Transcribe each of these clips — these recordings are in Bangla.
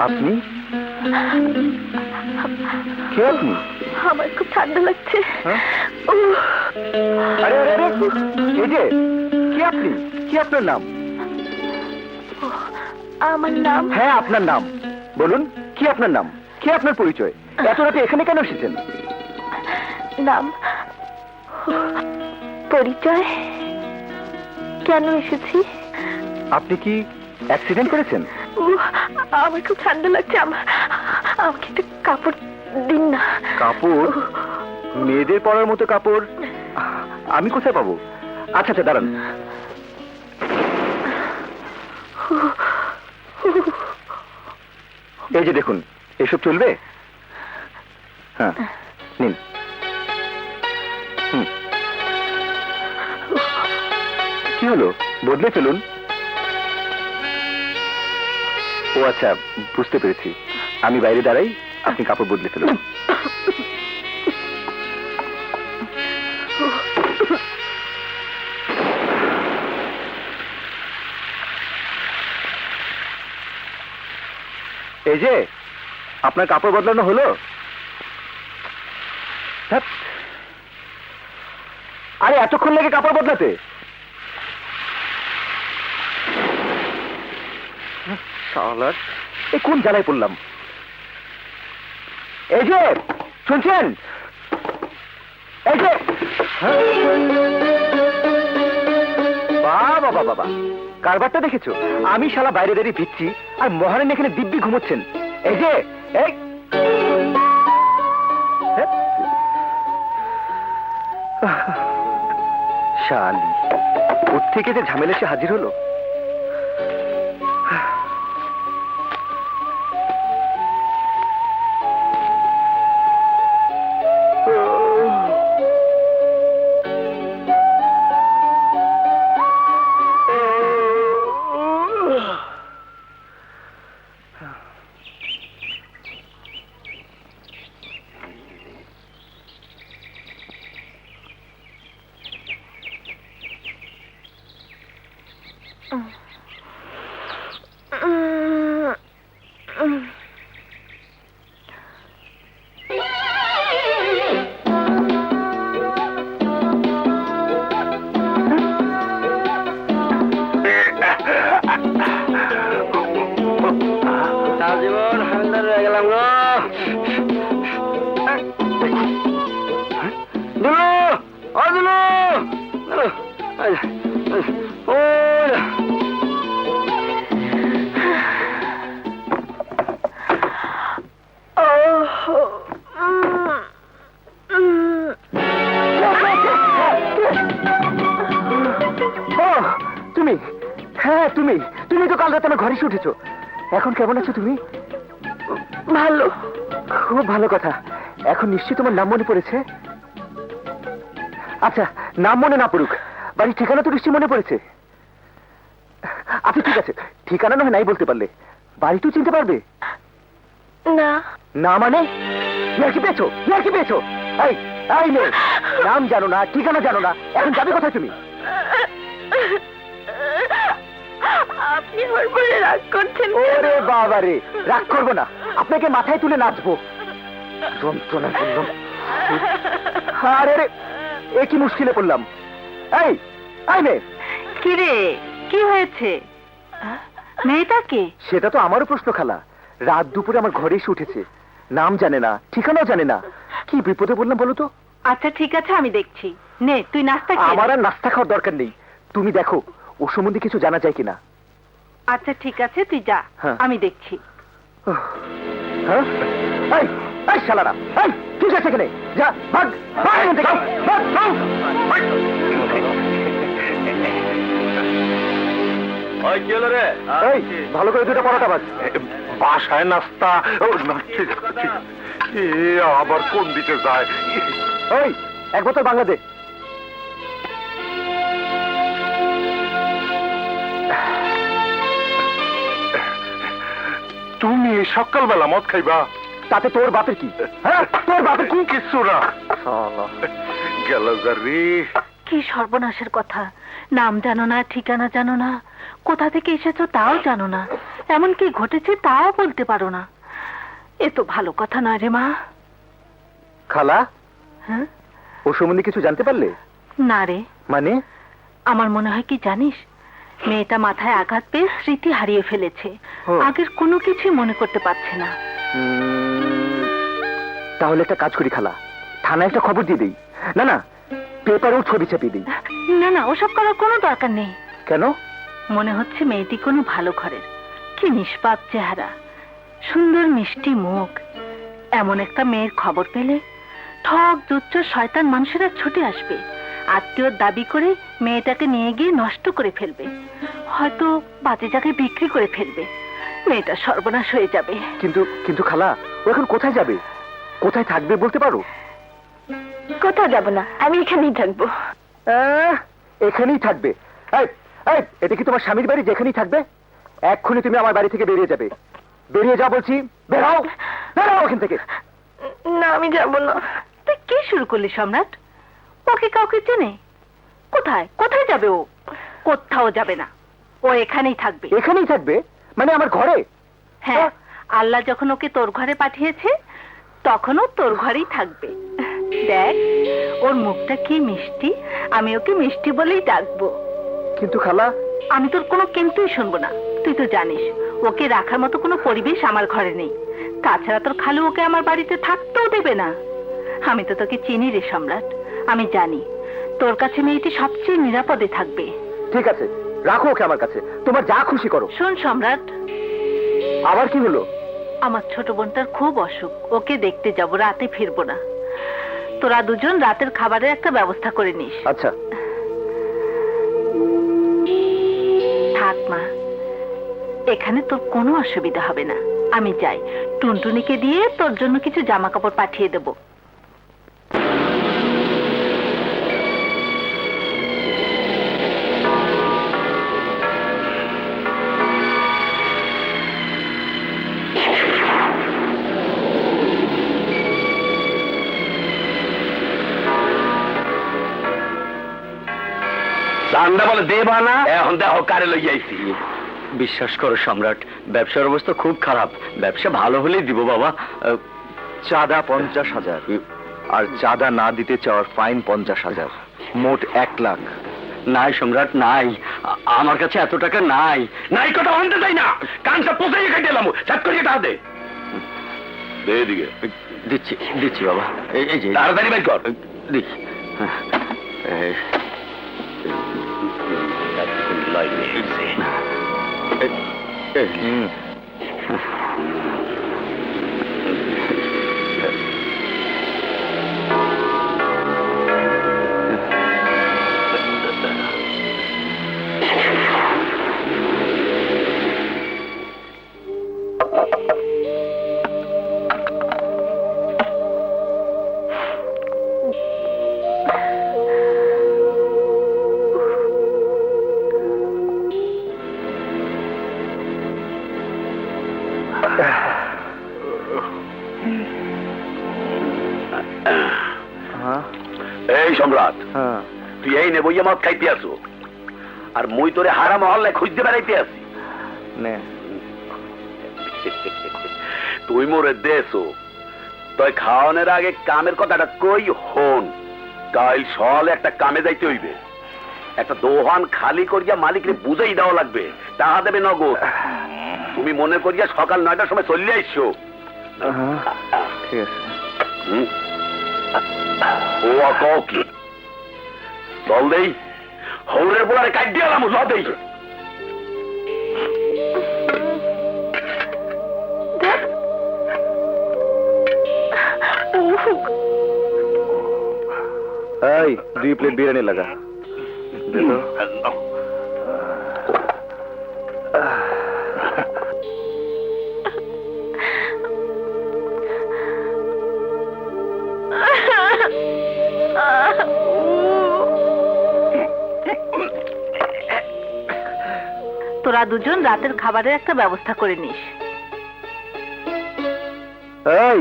আপনি কে? আপনি? আমার খুব ঠান্ডা লাগছে। হ্যাঁ? আরে আরে আরে, এই যে কি আপনি? কি আপনার নাম? আমার নাম? হ্যাঁ, আপনার নাম বলুন। কি আপনার নাম? কি আপনার পরিচয়? এত রাতে এখানে কেন এসেছেন? নাম, পরিচয়, কেন এসেছি? আপনি কি অ্যাক্সিডেন্ট করেছেন? আমার খুব ঠান্ডা লাগছে। আমাকে একটু কাপড় দিন না। কাপড়? মেয়েদের পরার মতো কাপড় আমি কোথায় পাবো? আচ্ছা আচ্ছা, দাঁড়ান। এই যে দেখুন, এসব চলবে? হ্যাঁ, নিন। কি হলো? বদলে ফেলুন। ও আচ্ছা, বুঝতে পেরেছি। আমি বাইরে দাঁড়াই, আপনি কাপড় বদলে ফেলুন। এই যে আপনার কাপড় বদলানো হলো? ধ্যাৎ। আরে এতক্ষণ লাগে কাপড় বদলাতে? শালার, এ কোন জ্বালায় পড়লাম? এই যে শুনছেন? এই যে, বাবা বাবা, কারবারটা দেখেছো? আমি শালা বাইরে দাঁড়িয়ে ভিচ্ছি আর মহারানী এখানে দিব্যি ঘুমোচ্ছেন। এই যে, এই শালি, ওর থেকে যে ঝামেলা এসে হাজির হলো। জীবন হালদার হয়ে গেলাম গো। দুলু, ও দুলু, ও তুমি? হ্যাঁ, তুমি তুমি তো কাল রাতে আমার ঘরে এসে উঠেছো। এখন কেমন আছো তুমি? ভালো। খুব ভালো কথা। এখন নিশ্চয়ই তোমার নাম মনে পড়েছে? আচ্ছা, নাম মনে না পড়ুক, বাড়ির ঠিকানা তো নিশ্চয়ই মনে পড়েছে। আচ্ছা ঠিক আছে, ঠিকানা নয় নাই বলতে পারলে, বাড়ি তো চিনতে পারবে না। না মানে? কি পেয়েছো? কি পেয়েছো? এই এই মেয়ে, নাম জানো না, ঠিকানা জানো না, এখন যাবে কোথায় তুমি? আপনি ওর বলে রাগ করছেন? ওরে বাবা রে, রাগ করবো না, আপনাকে মাথায় তুলে নাচবো। যন্ত্রণা করলাম। আরে রে, এ কি মুশকিলে পড়লাম। এই এই মেয়ে। কি রে, কি হয়েছে? মেয়েটাকে? সেটা তো আমারও প্রশ্ন খালা। রাত দুপুরে আমার ঘরে এসে উঠেছে, নাম জানে না, ঠিকানাও জানে না। কি বিপদে বললাম বলো তো? আচ্ছা ঠিক আছে, আমি দেখছি। নে তুই নাস্তা খেয়ে আমার আর নাস্তা খাওয়ার দরকার নেই, তুমি দেখো ও সম্বন্ধে কিছু জানা যায় কিনা। আচ্ছা ঠিক আছে, তুই যা, হ্যাঁ। আমি দেখছি। হ্যাঁ? এই এই শালারা, এই ঠিক আছে এখানে যা, ভাগ ভাগ এখান থেকে, ভাগ, ভাগ, ভাগ। ওই কি হলো রে? এই ভালো করে দুটো পরোটা ভাজ। বাসায় নাস্তা? ও না, ঠিক আছে, ঠিক আছে। এ আবার কোন দিকে যায়? ওই এক বোতল বাংলা দে। তুমি সকালবেলা মদ খাইবা? তাতে তোর বাপের কি? হ্যাঁ, তোর বাপের কি? কিছু না। গেল রে। কি সর্বনাশের কথা! নাম জানো না, ঠিকানা জানো না, কোথা থেকে এসেছো তাও জানো না। এমন কি ঘটেছে তাও বলতে পারো না। এ তো ভালো কথা নয় রে মা। খালা, হ্যাঁ? ও সম্বন্ধে কিছু জানতে পারলে? না রে, মানে? আমার মনে হয় কি জানিস, মেয়েটা মাথায় আঘাত পেয়ে স্মৃতি হারিয়ে ফেলেছে। ও। আগের কোনো কিছুই মনে করতে পারছে না। তাহলে একটা কাজ করি খালা, থানায় একটা খবর দিয়ে দিই। না না, পেপারেও ছবি ছাপিয়ে দিই। না না, ওসব করার কোনো দরকার নেই। কেন? মনে হচ্ছে মেয়েটি কোনো ভালো ঘরের, কি নিষ্পাপ চেহারা, সুন্দর মিষ্টি মুখ। এমন একটা মেয়ের খবর পেলে ঠক জুচ্চর শয়তান মানুষেরা ছুটে আসবে, আত্মীয়র দাবি করে মেয়েটাকে নিয়ে গিয়ে নষ্ট করে ফেলবে, হয়তো বাজে জায়গায় বিক্রি করে ফেলবে। মেয়েটা সর্বনাশ হয়ে যাবে। কিন্তু কিন্তু খালা, ও এখন কোথায় যাবে, কোথায় থাকবে বলতে পারো? কোথাও যাব না, আমি এখানেই থাকবো। এখানেই থাকবে? এই, এই, এটা কি তোমার স্বামীর বাড়ি যেখানেই থাকবে? এক্ষুনি তুমি আমার বাড়ি থেকে বেরিয়ে যাবে। বেরিয়ে যাও বলছি, বেরাও, বেরাও ওখান থেকে। না, আমি যাব না। তুই কি শুরু করলি সম্রাট? ওকে কাউকে চেনে? কোথায় কোথায় যাবে ও? কোথাও যাবে না, ও এখানেই থাকবে। এখানেই থাকবে মানে আমার ঘরে? হ্যাঁ, আল্লাহ যখন ওকে তোর ঘরে পাঠিয়েছে তখনও তোর ঘরেই থাকবে। দেখ, ওর মুখটা কি মিষ্টি, আমি ওকে মিষ্টি বলেই ডাকবো। কিন্তু খালা, আমি তোর কোনো কিন্তুই শুনবো না। তুই তো জানিস ওকে রাখার মতো কোনো পরিবেশ আমার ঘরে নেই। তাছাড়া তোর খালু ওকে আমার বাড়িতে থাকতেও দেবে না। আমি তো তোকে চিনি রে সম্রাট, আমি জানি তোর কাছে মেয়েটি সবচেয়ে নিরাপদে থাকবে। ঠিক আছে, রাখো ওকে আমার কাছে, তোমার যা খুশি করো। শোন সম্রাট, আবার কি হলো? আমার ছোট বোনটার খুব অসুখ, ওকে দেখতে যাব, রাতে ফিরবো না। তোরা দুজন রাতের খাবারের একটা ব্যবস্থা করে নিস। আচ্ছা। থাক মা, এখানে তোর কোনো অসুবিধা হবে না। আমি যাই, টুনটুনিকে দিয়ে তোর জন্য কিছু জামা কাপড় পাঠিয়ে দেব। চান্দা বলে দেবা না, এখন দেখো কারে লই যাইছি। বিশ্বাস করো সম্রাট, ব্যবসার অবস্থা খুব খারাপ। ব্যবসা ভালো হলেই দিব বাবা। চাঁদা 50,000, আর চাঁদা না দিতে চাওয়ার ফাইন 50,000, মোট 1 লাখ। নাই সম্রাট, নাই, আমার কাছে এত টাকা নাই। নাই কথা আনতে চাই না, কানটা পোষাই কেটে এলাম, সাত করে টাকা দে। দে এদিকে, দিচ্ছি দিচ্ছি বাবা, এই যে তাড়াতাড়ি বের কর। দিচ্ছি। এই সম্রাট, হ্যাঁ, তুই এই নে বইয়া মদ খাইতে আসো, আর মুই তোরে হারা মহল্লায় খুঁজতে বেড়াইতে আসি। নে। তুই মোরে দেছো, তুই খাওয়ানোর আগে কামের কথাটা কই হন। কাল সকালে একটা কামে যাইতে হইবে, একটা দোহান খালি করিয়া মালিকরে বুঝাই দেওয়া লাগবে, টাকা দেবে নগদ। তুমি মনে করিয়া সকাল 9টার সময় চলে আইসো। ঠিক আছে। হুম? ও কও কি? চল দেই, হৌরের বোলারে কাট দিয়ে এলাম, ল দেই। এই 2 প্লেট বিরিয়ানি লাগা। দে তো। তোরা দুজন রাতের খাবারের একটা ব্যবস্থা করে নিস। এই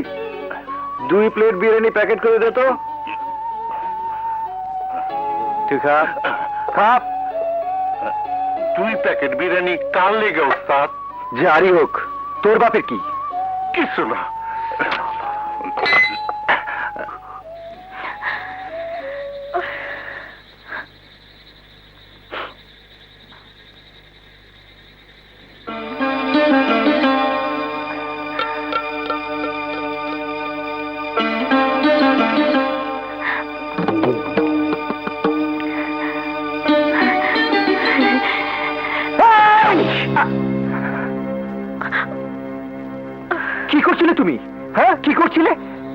2 প্লেট বিরিয়ানি প্যাকেট করে দে তো। তুই খা, খা। 2 প্যাকেট বিরিয়ানি কার লেগে ওস্তাদ? যারই হোক, তোর বাপের কি? কিছু না। কি করছিলে তুমি? হ্যাঁ, কি করছিলে?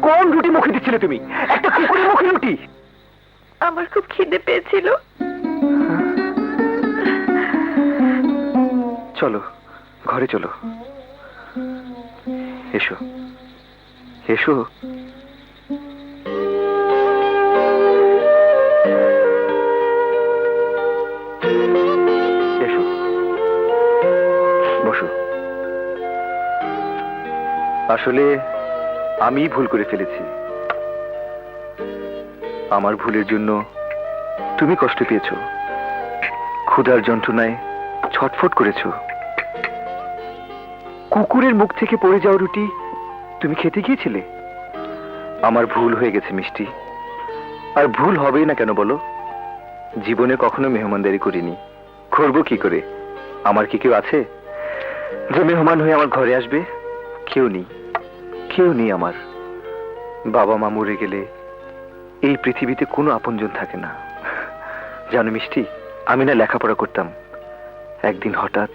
কোন রুটি মুখে দিচ্ছিলে তুমি? একটা কুকুরের মুখে রুটি? আমার খুব খিদে পেয়েছিল। চলো, ঘরে চলো। এসো, এসো। এসো, বসো। আসলে আমি ভুল করে ফেলেছি। আমার ভুলের জন্য তুমি কষ্ট পেয়েছো, ক্ষুধার যন্ত্রণায় ছটফট করেছো। কুকুরের মুখ থেকে পড়ে যাওয়া রুটি তুমি খেতে গিয়েছিলে। আমার ভুল হয়ে গেছে মিষ্টি, আর ভুল হবেই না কেন বলো? জীবনে কখনো মেহমানদারি করিনি, করবো কি করে? আমার কি কেউ আছে যে মেহমান হয়ে আমার ঘরে আসবে? কেউ নেই, কেউ নেই আমার। বাবা মা মরে গেলে এই পৃথিবীতে কোনো আপনজন থাকে না। জানো মিষ্টি, আমি না লেখাপড়া করতাম, একদিন হঠাৎ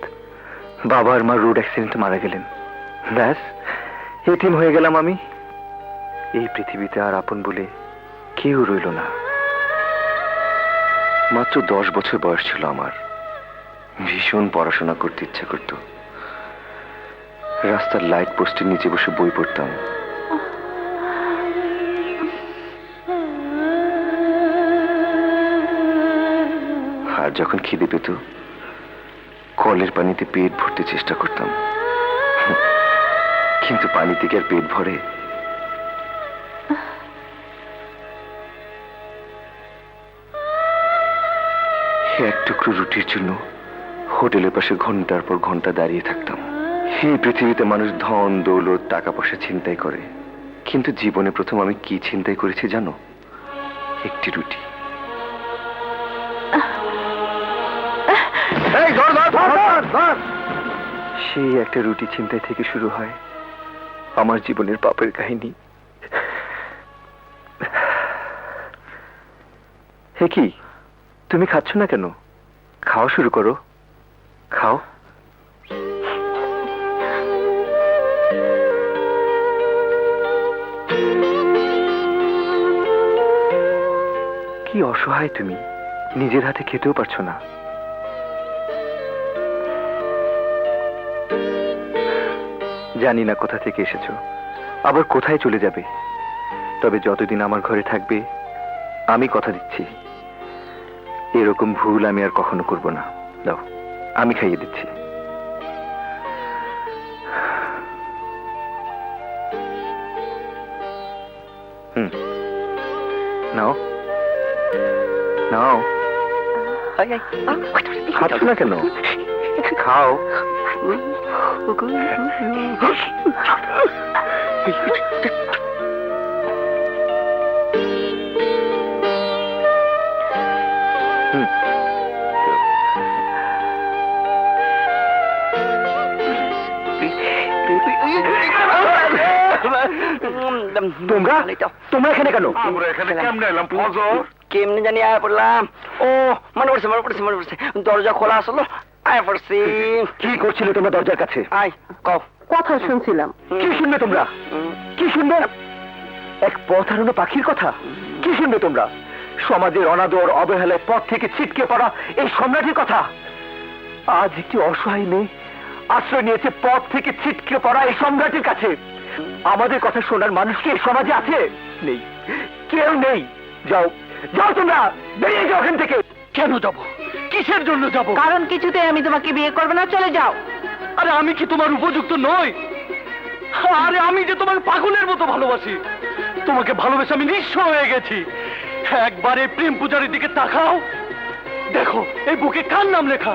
বাবা আর মা রোড অ্যাক্সিডেন্টে মারা গেলেন। ব্যাস, এতিম হয়ে গেলাম আমি। এই পৃথিবীতে আর আপন বলে কেউ রইল না। মাত্র 10 বছর বয়স ছিল আমার। ভীষণ পড়াশোনা করতে ইচ্ছা করত। রাস্তার লাইট পোস্টের নিচে বসে বই পড়তাম। আর যখন খিদে পেত, কলের পানিতে পেট ভরতে চেষ্টা করতাম, কিন্তু পানি থেকে আর পেট ভরে? এক টুকরো রুটির জন্য হোটেলের পাশে ঘন্টার পর ঘন্টা দাঁড়িয়ে থাকতাম। এই পৃথিবীতে মানুষ ধন দৌলত টাকা পয়সা ছিনতাই করে, কিন্তু জীবনে প্রথম আমি কি ছিনতাই করেছি জানো? একটি রুটি। সেই একটা রুটি ছিনতাই থেকে শুরু হয় আমার জীবনের পাপের কাহিনী। হে কি, তুমি খাচ্ছ না কেন? খাওয়া শুরু করো, খাও। কি অসহায় তুমি, নিজের হাতে খেতেও পারছো না। জানি না কোথা থেকে এসেছো, আবার কোথায় চলে যাবে, তবে যতদিন আমার ঘরে থাকবে আমি কথা দিচ্ছি এরকম ভুল আমি আর কখনো করব না। দাও, আমি খাইয়ে দিচ্ছি। নাও নাও। খাচ্ছ না কেন? খাও। তোমরা তোমরা এখানে কেন? আমরা এখানে কেমনে এলাম ফজর? কেমনে জানি আয়া পড়লাম। ও মনে পড়ছে দরজা খোলা আসলো, আয়া পড়ছি। কি করছিলে তোমরা দরজার কাছে? আয় কও। কথা শুনছিলাম। কি শুনবে তোমরা? কি শুনবে? এক পথ হারানো পাখির কথা? কি শুনবে তোমরা? সমাজের অনাদর অবহেলায় পথ থেকে ছিটকে পড়া এই সম্রাটের কথা? আজ একটি অসহায় মেয়ে আশ্রয় নিয়েছে পথ থেকে ছিটকে পড়া এই সম্রাটের কাছে। আমাদের কথা শোনার মানুষ কি এই সমাজে আছে? নেই, কেউ নেই। যাও যাও, তোমরা বেরিয়ে যাও এখান থেকে। কেন যাব? কিসের জন্য যাব? কারণ কিছুতে আমি তোমাকে বিয়ে করবো না, চলে যাও। আরে আমি কি তোমার উপযুক্ত নই? আরে আমি যে তোমার পাগলের মতো ভালোবাসি। তোমাকে ভালোবেসে আমি নিঃস্ব হয়ে গেছি। একবার এই প্রেম পূজারীর দিকে তাকাও, দেখো এই বুকে কার নাম লেখা।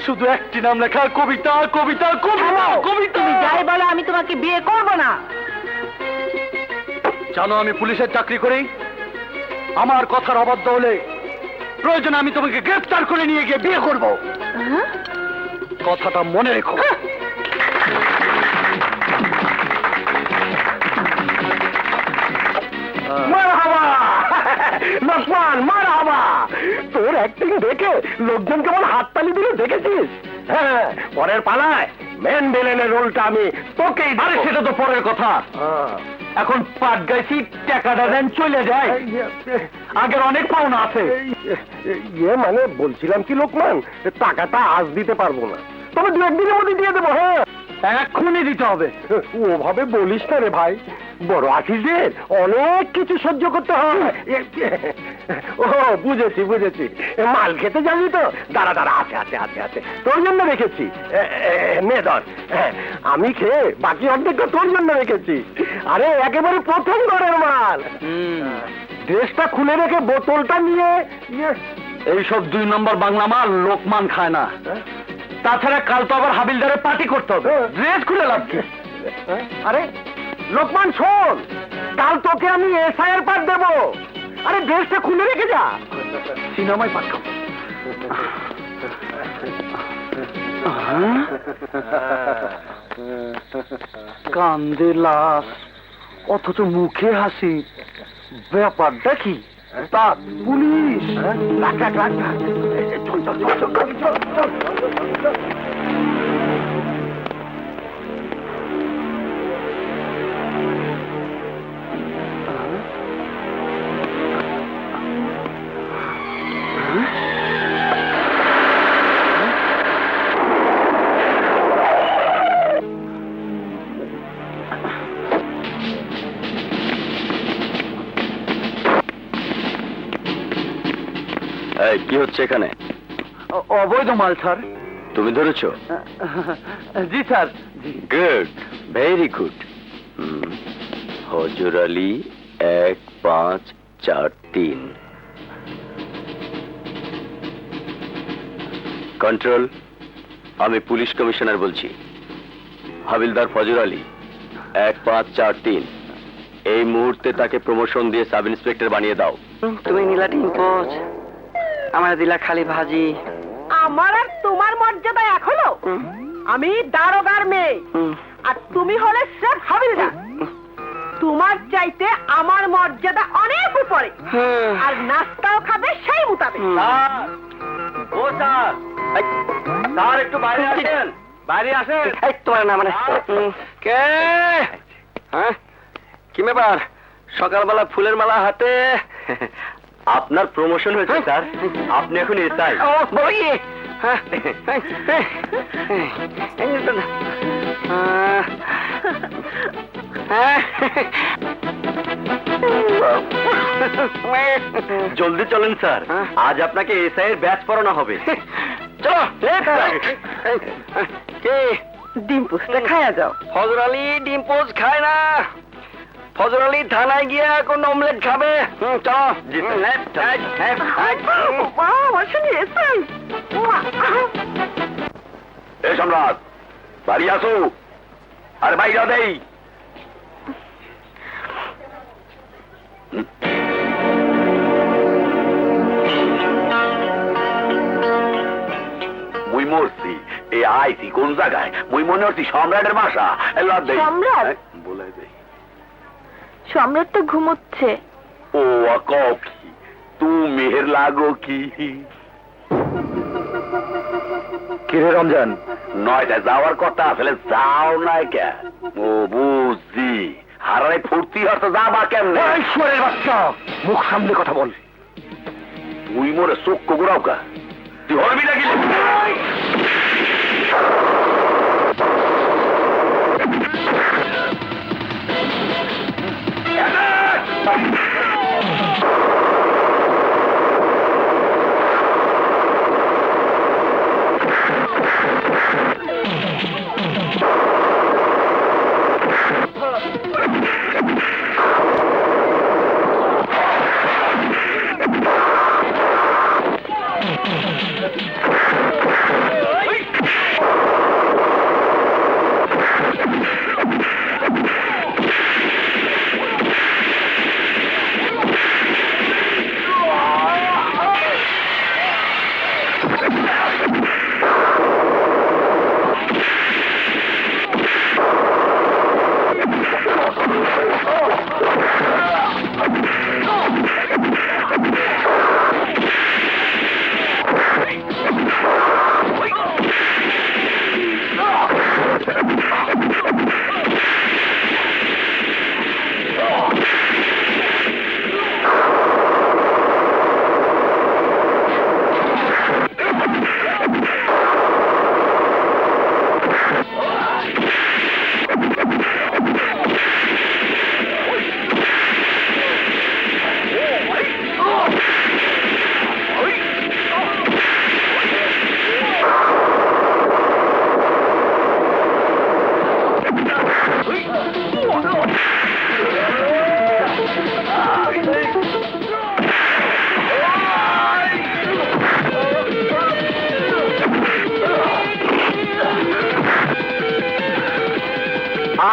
শুধু একটি নাম লেখা, কবিতা কবিতা কবিতা কবিতা। তুমি যাই বলো, আমি তোমাকে বিয়ে করব না। জানো আমি পুলিশের চাকরি করি, আমার কথার অবাধ্য হলে প্রয়োজনে আমি তোমাকে গ্রেফতার করে নিয়ে গিয়ে বিয়ে করব। হ্যাঁ? কথাটা মনে রেখো। মারহাবা লোকমান, মারহাবা। তোর অ্যাক্টিং দেখে লোকজন কেমন হাততালি দিল দেখেছিস? হ্যাঁ, পরের পালায় মেন ভিলেনের রোলটা আমি তোকেই দেব। আরে সেটা তো পরের কথা, এখন পাট গাইছি, টাকাটা দেন চলে যায়। আগের অনেক পাওনা আছে। মানে বলছিলাম কি লোকমান, টাকাটা আজ দিতে পারবো না, তবে দু একদিনের মধ্যে দিয়ে দেবো। হ্যাঁ, এক্ষুনি দিতে হবে। ওভাবে বলিস না রে ভাই, বড় আর্টিস্টদের অনেক কিছু সহ্য করতে হয়। ও বুঝেছি বুঝেছি, মাল খেতে যাবি তো? দাঁড়া দাঁড়া, আছে আছে আছে আছে, তোর জন্য রেখেছি। নে ধর, আমি খেয়ে বাকি অর্ধেকটা তোর জন্য রেখেছি। আরে একেবারে প্রথম ঘরের মাল। ড্রেসটা খুলে রেখে বোতলটা নিয়ে এইসব 2 নম্বর বাংলা মাল লোকমান খায় না। তাছাড়া কাল তো আবার হাবিলদারের পার্টি করতে হবে, ড্রেস খুলে লাভ কি? আরে লোকমান শোন, কাল তোকে আমি এসআইয়ের পার দেবো। আরে ড্রেসটা খুলে রেখে যা। সিনেমায় পাঠাও। কান্দে লাশ, অথচ মুখে হাসি, ব্যাপারটা কি? তা পুলিশ রাখ রাখ রাখ, চল চল চল চল চল চল চল। কি হচ্ছে এখানে? অবৈধ মাল স্যার। তুমি ধরেছো? জি স্যার। Good, very good. হজর আলী 1543। কন্ট্রোল, আমি পুলিশ কমিশনার বলছি। হাবিলদার ফজর আলী 1543, এই মুহূর্তে তাকে প্রমোশন দিয়ে সাব ইন্সপেক্টর বানিয়ে দাও। তুমি নীলা ডিম্পোজ, আমার দিলা খালি ভাজি। আমার আর তোমার মর্যাদা এখনো? আমি দারোগার মেয়ে, আর তুমি হলে স্রেফ হাবিলদার। তোমার চাইতে আমার মর্যাদা অনেক উপরে, আর নাস্তাও খাবে সেই মোতাবেক। ও স্যার, স্যার একটু বাইরে আসেন, বাইরে আসেন। তোমার না মানে কে? হ্যাঁ, কি ব্যাপার সকালবেলা ফুলের মালা হাতে? আপনার প্রমোশন হয়েছে স্যার, আপনি এখন এসআই। ও বই। জলদি চলেন স্যার, আজ আপনাকে এসআই এর ব্যাচ পড়ানো হবে। চলো কে? ডিম্পুসটা খায়া যাও। ফজর আলী ডিম্পোজ খায় না। ফজর আলী থানায় গিয়ে এখন অমলেট খাবে। চলো। আমার সঙ্গে এসেই এ সম্রাট, বাড়ি আসো। আরে বাইরে দেই। মুই মরছি, এ আইছি কোন জায়গায়? মুই মনে হচ্ছি সম্রাটের বাসা। সম্রাট? বলে দেই। সম্রাট তো ঘুমোচ্ছে। ও কও কি তুমি হের লাগো কি? কিরে রমজান, 9টায় যাওয়ার কথা আসলে যাও নাই কে? ও বুঝছি, হারাই ফুর্তি হতো, যাবা কেমনে? ঈশ্বরের বাচ্চা, মুখ সামনে কথা বল। তুই মোরে চোখ ঘুরাও কা? তুই হরবি না গেলে?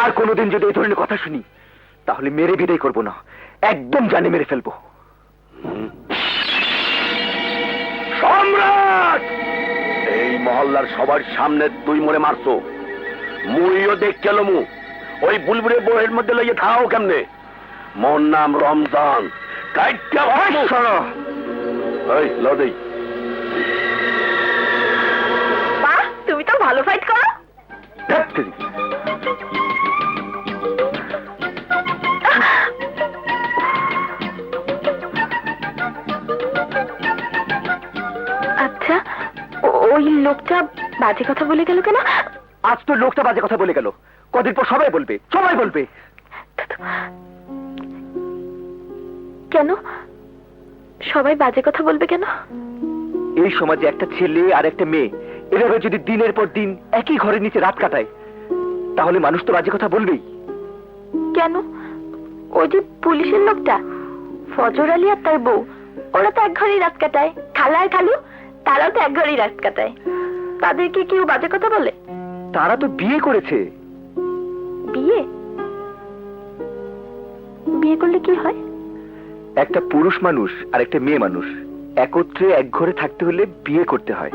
আর কোনোদিন যদি এই ধরনের কথা শুনি তাহলে মেরে বিদায় করবো না, একদম জানে মেরে ফেলবো। সম্রাট, এই মহল্লার সবার সামনে তুই মরে মারছো, মুইও দেখ গেল মু ওই বুলবুলের বইয়ের মধ্যে লইয়ে থাও কেমনে? মোর নাম রমজান। কাইটা ভাই শোনো, এই লদেই বাহ, তুমি তো ভালো ফাইট করো। আচ্ছা, ওই লোকটা বাজে কথা বলে গেল কেন? আজ তো লোকটা বাজে কথা বলে গেল, কদিন পর সবাই বলবে, সবাই বলবে। কেন সবাই বাজে কথা বলবে কেন? এই সমাজে একটা ছেলে আর একটা মেয়ে এভাবে যদি দিনের পর দিন একই ঘরের নিচে রাত কাটায় তাহলে মানুষ তো বাজে কথা বলবেই। কেন? ওই যে পুলিশের লোকটা, ফজর আলী আর তার বউ, ওরা তো এক ঘরেই রাত কাটায়। খালা আর খালু, তারাও তো এক ঘরেই রাত কাটায়। তাদেরকে কেউ বাজে কথা বলে? তারা তো বিয়ে করেছে। বিয়ে? বিয়ে করলে কি হয়? একটা পুরুষ মানুষ আর একটা মেয়ে মানুষ একত্রে এক ঘরে থাকতে হলে বিয়ে করতে হয়।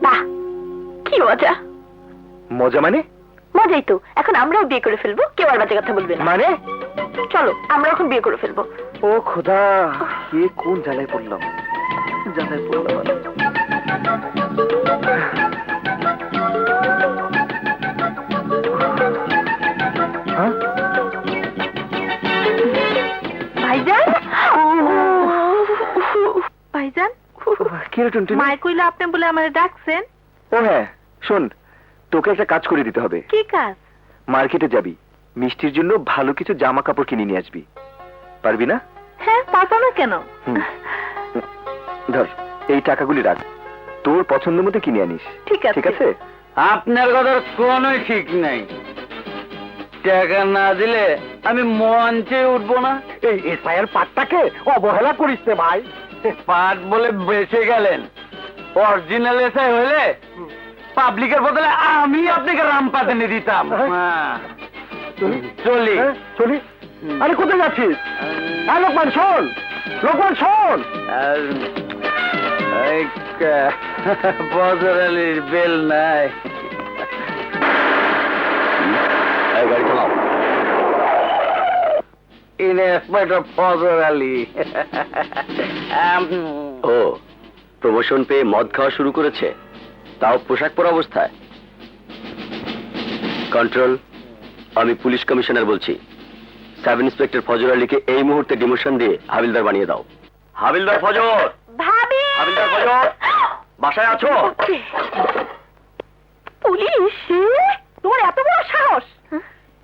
বাহ, কি মজা! মজা মানে? মজাই তো। এখন আমরাও বিয়ে করে ফেলবো, কেউ আর বাজে কথা বলবে না। মানে? চলো আমরা এখন বিয়ে করে ফেলবো। ও খোদা, কে কোন জ্বালায় পড়লাম, জ্বালায় পড়লাম আমি। হ্যাঁ? ভাইজান, ভাইজান, কি রে টুনটুনি? মায়ের কইলে আপনি বলে আমারে ডাকছেন? ও হ্যাঁ, শোন, তোকে একটা কাজ করে দিতে হবে। কি কাজ? মার্কেটে যাবি, মিষ্টির জন্য ভালো কিছু জামা কাপড় কিনে নিয়ে আসবি। পারবি না? হ্যাঁ, পারবো না কেন? হুম। ধর, এই টাকাগুলি রাখ, তোর পছন্দ মতো কিনে আনিস। ঠিক আছে। ঠিক আছে? আপনার কথার কোনোই ঠিক নাই। টাকা না দিলে আমি মঞ্চে উঠবো না। এই এসআইয়ের পাটটাকে অবহেলা করিস নে ভাই। পাট বলে বেঁচে গেলেন, অরিজিনাল এসআই হলে পাবলিকের বদলে আমি আপনাকে রামপাত এনে দিতাম। হ্যাঁ, চলি। হ্যাঁ, চলি। আরে কোথায় যাচ্ছিস? হ্যাঁ লোকমান শোন, লোকমান শোন। বজর আলীর বেল নাই। এই গাড়ি চালাও। ইন্সপেক্টর ফজর আলী। ও, প্রমোশন পেয়ে মদ খাওয়া শুরু করেছে, তাও পোশাক পরা অবস্থায়। কন্ট্রোল, আমি পুলিশ কমিশনার বলছি। সাব ইন্সপেক্টর ফজর আলীকে এই মুহূর্তে ডিমোশন দিয়ে হাবিলদার বানিয়ে দাও। হাবিলদার ফজর, ভাবি! হাবিলদার ফজর, বাসায় আছো? পুলিশ? তোমার এত বড় সাহস!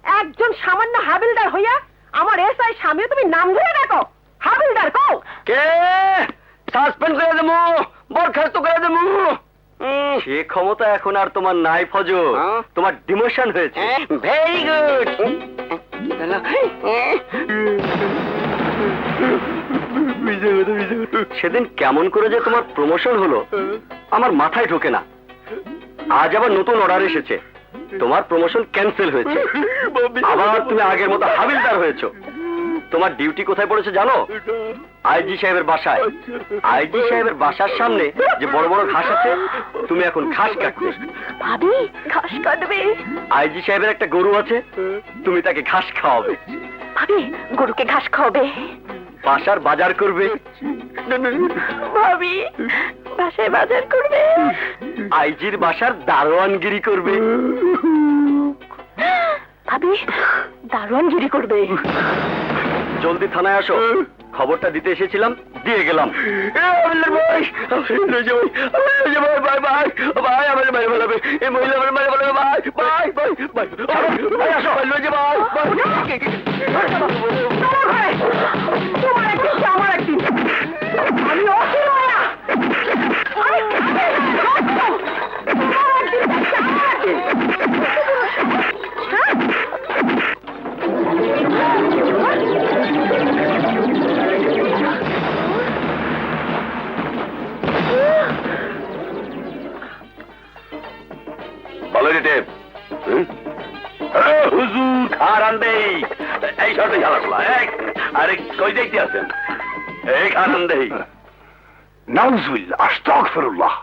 একজন সামান্য হাবিলদার হইয়া আমার এসআই স্বামী তুমি নাম ধরে ডাকো? হাবিলদার কও? কে? সাসপেন্ড করে দেবো, বরখাস্ত করে দেবো। সে ক্ষমতা এখন আর তোমার নাই ফজর, তোমার ডিমোশন হয়েছে। Very good. সেদিন কেমন করে যে তোমার প্রমোশন হলো আমার মাথায় ঢোকে না। আজ আবার নতুন অর্ডার এসেছে, তোমার প্রমোশন ক্যান্সেল হয়েছে, আবার তুমি আগের মতো হাবিলদার হয়েছো। তোমার ডিউটি কোথায় পড়েছে জানো? আইজি সাহেবের বাসায়। আইজি সাহেবের বাসার সামনে যে বড় বড় ঘাস আছে, তুমি এখন ঘাস কাটবে। ভাবি, ঘাস কাটবে? আইজি সাহেবের একটা গরু আছে, তুমি তাকে ঘাস খাওয়াবে। ভাবি, গরুকে ঘাস খাওয়াবে? বাসার বাজার করবে। ভাবি, বাসায় বাজার করবে? আইজির বাসার দারোয়ানগিরি করবে। ভাবি, দারোয়ানগিরি করবে? জলদি থানায় আসো, খবরটা দিতে এসেছিলাম, দিয়ে গেলাম। আমার একদিন আমি অসীম হইয়া ভালো রে টেপ, হুজুর খারান দেই এই সাথে খেলা খোলা আরে কই দেখতে আছেন এই খারান দেই নাউজুবিল্লাহ আস্তাগফিরুল্লাহ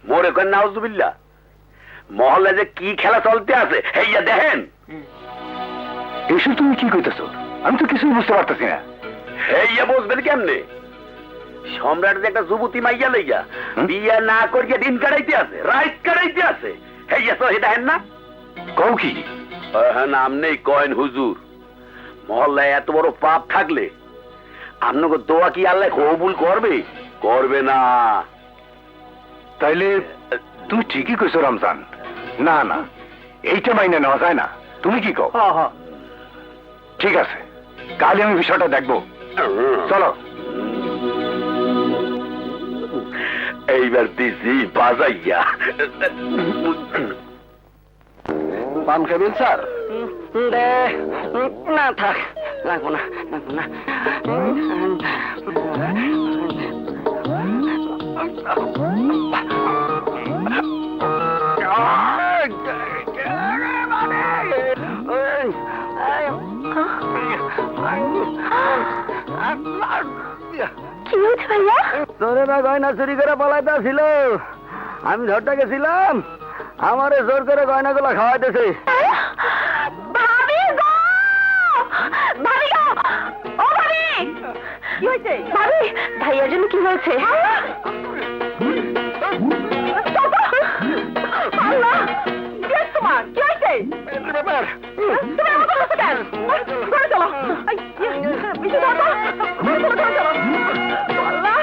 মোরে কই নাউজুবিল্লাহ মহল্লা যে কি খেলা চলতে আছে হেইয়া দেখেন এসব তুমি কি কইতেছো আমি তো কিছুই বুঝতে পারতেছি না হেইয়া বুঝবেন কেমনে সম্রাট যে একটা যুবতী মাইয়া লইয়া বিয়া না করিয়া দিন কাটাইতে আছে রাত কাটাইতে আছে হেইয়া তো দেখেন না কও কি হ্যাঁ নাম নেই কয়েন হুজুর মহল্লায় এত বড় পাপ থাকলে আপনাকে দোয়া কি আল্লাহ কবুল করবে করবে না তাইলে তুমি ঠিকই কইছো রমজান না না এইটা মাইনে নেওয়া যায় না তুমি কি কও ঠিক আছে কালই আমি বিষয়টা দেখবো চলো এইবার দিছি বাজাইয়া পান খাবেন স্যার না থাক লাগবো না লাগবো না কি হয়েছে ভাইয়া? তোরে না গয়না চুরি করে পলাইতেছিল আমি ধরতে গেছিলাম আমারে জোর করে গয়নাগুলো খাওয়াইতেছে ভাবি গো! ভাবি গো! ও ভাবি! কি হয়েছে? ভাবি, ভাইয়ার জন্য কি হয়েছে? আল্লাহ! কি হয়েছে তোমার? কি হয়েছে? ব্যাপার তুমি আমার কথা বলছো কেন? ঘরে চলো। এই, পিছু দাও তো। ঘরে চলো, ঘরে চলো। আল্লাহ!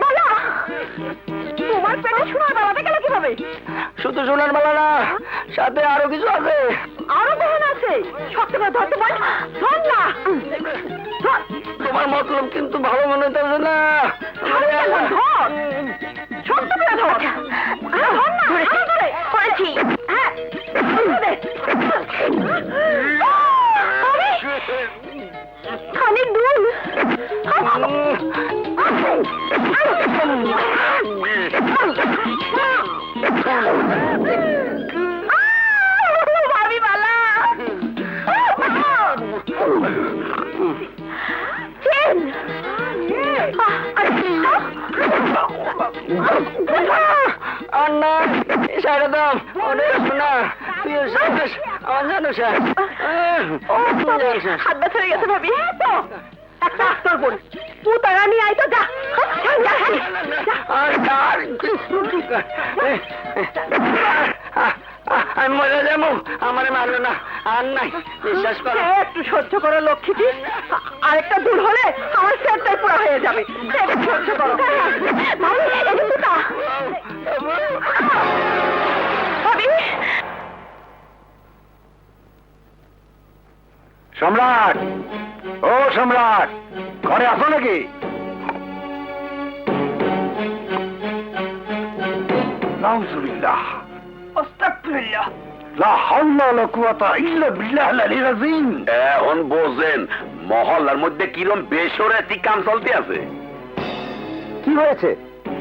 ভাইয়া! তোমার পেটে সোনার বালাটা গেল কিভাবে? শুধু সোনার মালা না সাথে আরো কিছু আছে আরো গহনা আছে। শক্ত করে ধরতে পার? ধর না। ধর। তোমার মতলব কিন্তু ভালো মনে হচ্ছে না ধর কেন? ধর। শক্ত করে ধর। ধর না। আরো ধরে। করেছি। হ্যাঁ। ধরে। আরে! খানিক দুল। ভাবি বালা চেন আর না সাইডে দাম অনেক শোনা তুই জানিস আমার জানিস হাত ব্যথা হয়ে গেছে ভাবি তো একটা আস্তর বোন তুই তারা নিয়ে আয় তো যা আমি মরে যাবো আমার মারবে না আর নাই বিশ্বাস করো একটু সহ্য করো লক্ষ্মীটি আরেকটা দূর হলে আমার সেটটাই পুরো হয়ে যাবে একটু সহ্য করো ভাবি এটা তুতা ভাবি সম্রাট ও সম্রাট ঘরে আসো নাকি নাউজুবিল্লাহ আস্তাগফিরুল্লাহ লা হাওলা ওয়ালা কুওয়াতা ইল্লা বিল্লাহিল আলিয়্যিল আযীম এখন বোঝেন মহল্লার মধ্যে কিরম বেসরাতি কাম চলতে আছে কি হয়েছে?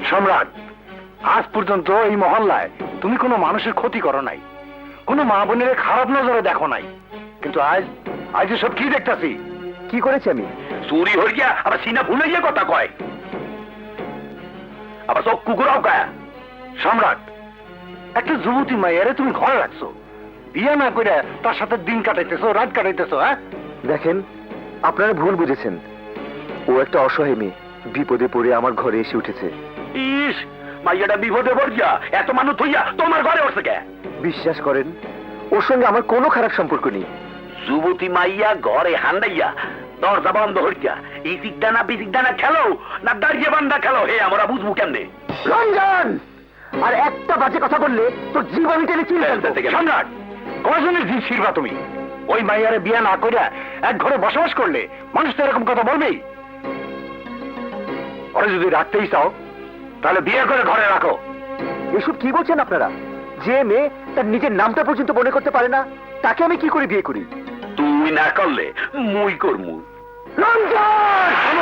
সম্রাট আজ পর্যন্ত এই মহল্লায় তুমি কোনো মানুষের ক্ষতি করো নাই কোনো মা বোনের খারাপ নজরে দেখো নাই কিন্তু আজ আজ সব কি দেখতাছি কি করেছি আমি? চুরি হইয়া আবার সিনা ভুলে গিয়ে কথা কয় আবার সব কুকুরাও কায়া সম্রাট একটা যুবতী মাইয়ারে তুমি ঘরে রাখছো বিয়ে না করে তার সাথে দিন কাটাইতেছো রাত কাটাইতেছো হ্যাঁ দেখেন, আপনারা ভুল বুঝেছেন। ও একটা অসহায় মেয়ে, বিপদে পড়ে আমার ঘরে এসে উঠেছে। ইস মাইয়াটা বিপদে পড়িয়া এত মানুষ হইয়া তোমার ঘরে উঠছে কে বিশ্বাস করেন, ওর সঙ্গে আমার কোনো খারাপ সম্পর্ক নেই। যুবতী মাইয়া ঘরে হান্দাইয়া দরজা বন্ধ হইয়া এই সিকদানা বিসিকদানা খেলো না দাঁড়িয়ে বান্ধা খেলো হে আমরা বুঝবো কেমনে রঞ্জন, আর একটা বাজে কথা বললে তোর জীবন টেনে চিনে ফেলবো। সম্রাট কয়জনের জিভ ছিড়বা তুমি ওই মাইয়ারে বিয়ে না করে এক ঘরে বসবাস করলে মানুষ তো এরকম কথা বলবেই ওরা যদি রাখতেই চাও তাহলে বিয়ে করে ঘরে রাখো এসব কি বলছেন আপনারা? যে মেয়ে তার নিজের নামটা পর্যন্ত মনে করতে পারে না, তাকে আমি কি করে বিয়ে করি? তুই না করলে মুই করমু রঞ্জন!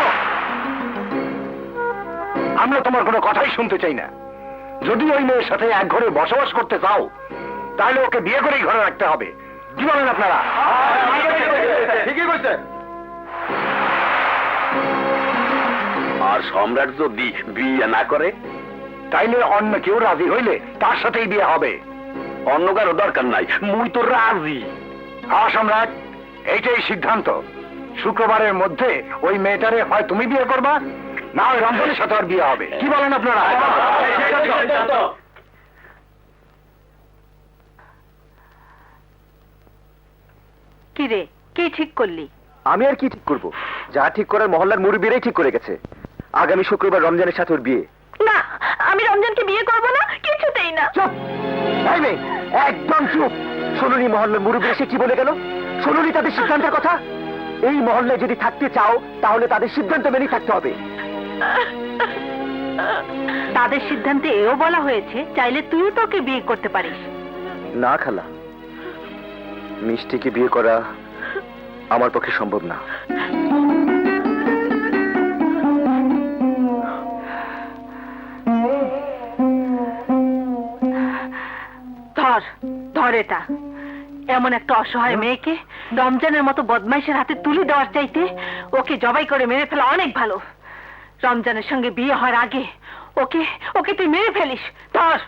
আমরা তোমার কোনো কথাই শুনতে চাই না। যদি ওই মেয়ের সাথে এক ঘরে বসবাস করতে চাও, তাহলে ওকে বিয়ে করেই ঘরে রাখতে হবে। কি বলেন আপনারা? ঠিকই কইছে। আর সম্রাট যদি বিয়ে না করে, তাইলে অন্য কেউ রাজি হইলে তার সাথেই বিয়ে হবে। অন্য কারো দরকার নাই, মুই তো রাজি। হ্যাঁ সম্রাট, এইটাই সিদ্ধান্ত। শুক্রবারের মধ্যে ওই মেয়েটারে হয় তুমি বিয়ে করবা, না ওই রমজানের সাথে আর বিয়ে হবে। কি বলেন আপনারা? কি রে, কি ঠিক করলি? আমি আর কি ঠিক করব? যা ঠিক করার মহল্লার মুরব্বীরাই ঠিক করে গেছে। আগামী শুক্রবার রমজানের সাথে ওর বিয়ে। না, আমি রমজানকে বিয়ে করব না, কিছুতেই না। চুপ! তাই মেয়ে, একদম চুপ! শুনুনি মহল্লার মুরব্বী এসে কি বলে গেল? শুনুনি তাদের সিদ্ধান্তের কথা? এই মহল্লায় যদি থাকতে চাও, তাহলে তাদের সিদ্ধান্ত মেনেই থাকতে হবে। তাদের সিদ্ধান্তে এও বলা হয়েছে, চাইলে তুইও তো ওকে বিয়ে করতে পারিস। না খালা, মিষ্টিকে বিয়ে করা আমার পক্ষে সম্ভব না। ধর, ধর এটা। এমন একটা অসহায় মেয়েকে রমজানের মতো বদমাইশের হাতে তুলে দেওয়ার চাইতে ওকে জবাই করে মেরে ফেলা অনেক ভালো। রমজানের সঙ্গে বিয়ে হওয়ার আগে ওকে ওকে তুই মেরে ফেলিস। ধর।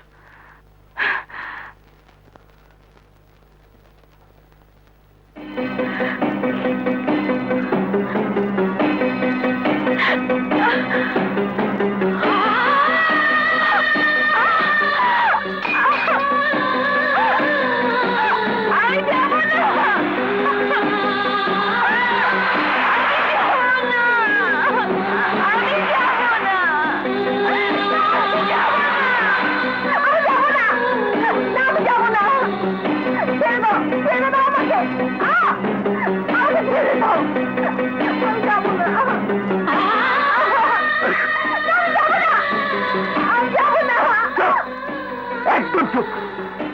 একদম চুপ!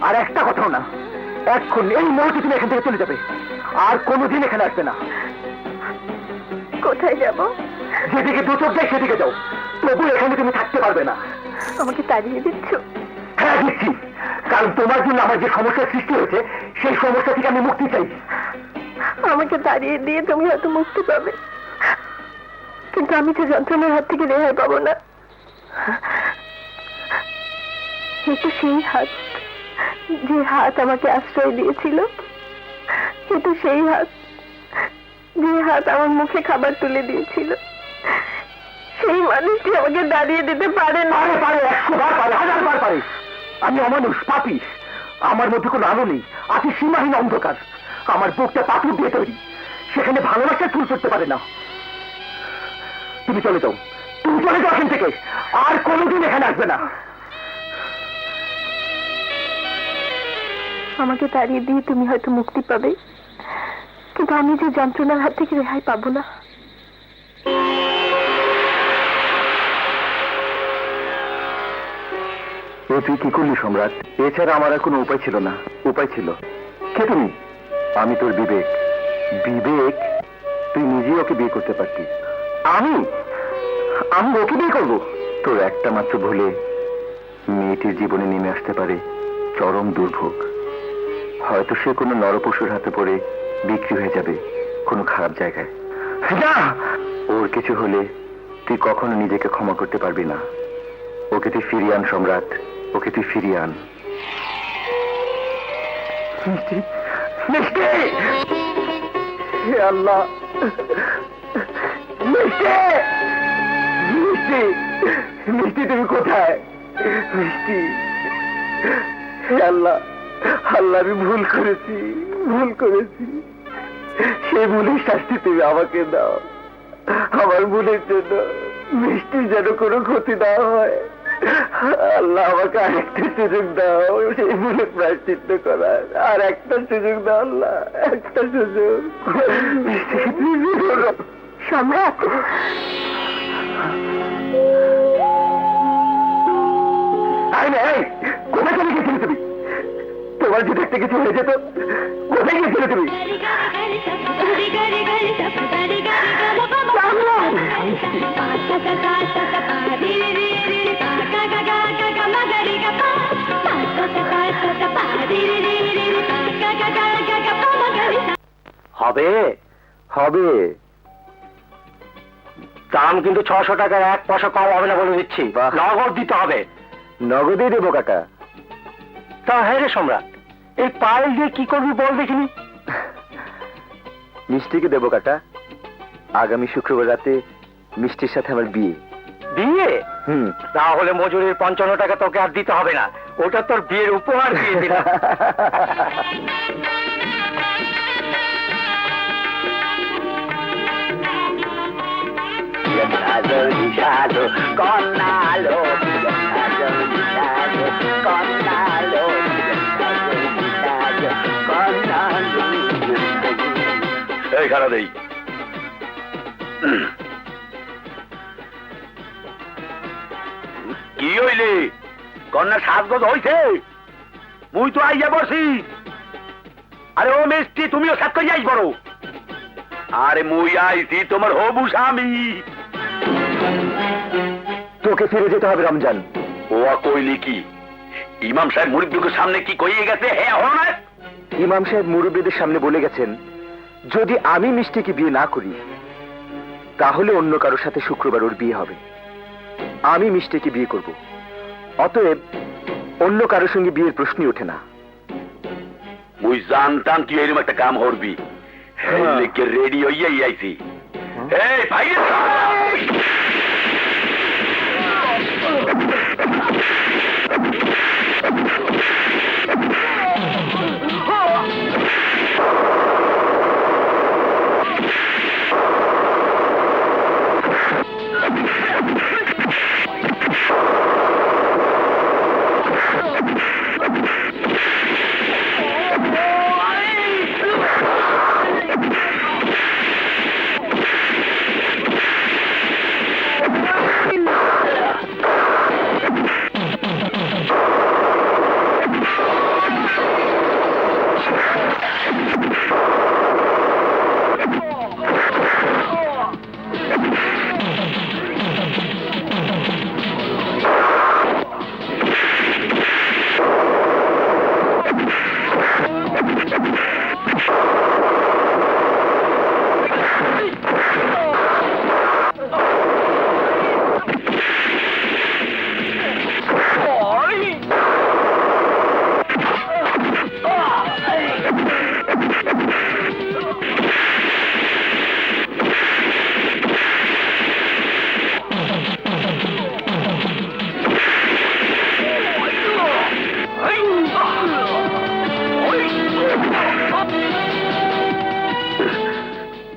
আর একটা কথাও না। এখন এই মুহূর্তে তুমি এখান থেকে চলে যাবে, আর কোনোদিন এখানে আসবে না। কোথায় যাব? যেদিকে দু চোখ যায় সেদিকে যাও, তবু এখানে তুমি থাকতে পারবে না। আমাকে তাড়িয়ে দিচ্ছ? হ্যাঁ দিচ্ছি, কারণ তোমার জন্য আমার যে সমস্যার সৃষ্টি হয়েছে, সেই সমস্যা থেকে আমি মুক্তি চাই। আমাকে তাড়িয়ে দিয়ে তুমি হয়তো মুক্তি পাবে, কিন্তু আমি তো যন্ত্রণার হাত থেকে রেহাই পাবো না। এটা সেই হাত, যে হাত আমাকে আশ্রয় দিয়েছিল। এটা সেই হাত, যে হাত আমার মুখে খাবার তুলে দিয়েছিল। সেই মানুষটি আমাকে দাঁড়িয়ে দিতে পারে না। পারে, পারে, 100 বার পারে, 1000 বার পারে। আমি অমানুষ, পাপী। আমার মধ্যে কোনো আলো নেই, আছে সীমাহীন অন্ধকার। আমার বুকটা পাথর দিয়ে তৈরি, সেখানে ভালোবাসার ফুল ফুটতে পারে না। তুমি চলে যাও, তুমি চলে যাও এখান থেকে, আর কোনোদিন এখানে আসবে না। আমাকে তাড়িয়ে দিয়ে তুমি হয়তো মুক্তি পাবে, কিন্তু আমি যে যন্ত্রণার হাত থেকে রেহাই পাবো না। তুই কি করলি সম্রাট? এছাড়া আমার আর কোনো উপায় ছিল না। উপায় ছিল কে? তুমি। আমি তোর বিবেক। বিবেক, তুই নিজেই ওকে বিয়ে করতে পারতিস। আমি আমি ওকে বিয়ে করবো? তোর একটা মাত্র ভুলে মেয়েটির জীবনে নেমে আসতে পারে চরম দুর্ভোগ। হয়তো সে কোনো নরপশুর হাতে পড়ে বিক্রি হয়ে যাবে কোনো খারাপ জায়গায়। না, ওর কিছু হলে তুই কখনো নিজেকে ক্ষমা করতে পারবি না। ওকে তুই ফিরিয়ে আন সম্রাট, ওকে তুই ফিরিয়ে আন। মিষ্টি, মিষ্টি! হে আল্লাহ! মিষ্টি, মিষ্টি, মিষ্টি তুমি কোথায়? মিষ্টি! হে আল্লাহ, আল্লাহ আমি ভুল করেছি, ভুল করেছি। সেই ভুলের শাস্তি তুমি আমাকে দাও। আমার ভুলের জন্য মিষ্টি যেন কোনো ক্ষতি না হয়। আল্লাহ আমাকে আরেকটা সুযোগ দাও সেই ভুলের প্রায়শ্চিত্ত করার। আর একটা সুযোগ দাও আল্লাহ, একটা সুযোগ। সম্রাট, কোথায় চলে গেছিলে তুমি? তোমার যদি একটা কিছু হয়ে যেত, কোথায় গিয়েছিলে তুমি? সম্রাট! হবে হবে। দাম কিন্তু 600 টাকার 1 পয়সা কম হবে না বলে দিচ্ছি। বাহ। নগদ দিতে হবে। নগদই দেবো কাকা। তা হ্যাঁ রে সম্রাট, এই পায়েল দিয়ে কি করবি বল দেখিনি। মিষ্টিকে দেবো কাকা। আগামী শুক্রবার রাতে মিষ্টির সাথে আমার বিয়ে। বিয়ে? হুম। তাহলে মজুরির 55 টাকা তোকে আর দিতে হবে না, ওটা তোর বিয়ের উপহার দিয়ে দিলাম। এই খারাপ দেই কি হইলে কন্যা সাজগোজ হইছে? মুই তো আইয়া বসি। আরে ও মিষ্টি, তুমিও সাত করে যাইস বড়। আরে মুই আইছি তোমার হবু স্বামী। তোকে ফিরে যেতে হবে রমজান। ও কইলি কি? ইমাম সাহেব মুরিদকে সামনে কি কইয়ে গেছে? হ্যাঁ হলো না? ইমাম সাহেব মুরব্বীদের সামনে বলে গেছেন, যদি আমি মিষ্টিকে বিয়ে না করি তাহলে অন্য কারোর সাথে শুক্রবার ওর বিয়ে হবে। আমি মিষ্টিকে বিয়ে করব, অতএব অন্য কারোর সঙ্গে বিয়ের প্রশ্নই ওঠে না। মুই জানতাম তুই এরকম একটা কাম করবি। লেকে রেডি হইয়াই আইছি। এই বাইরে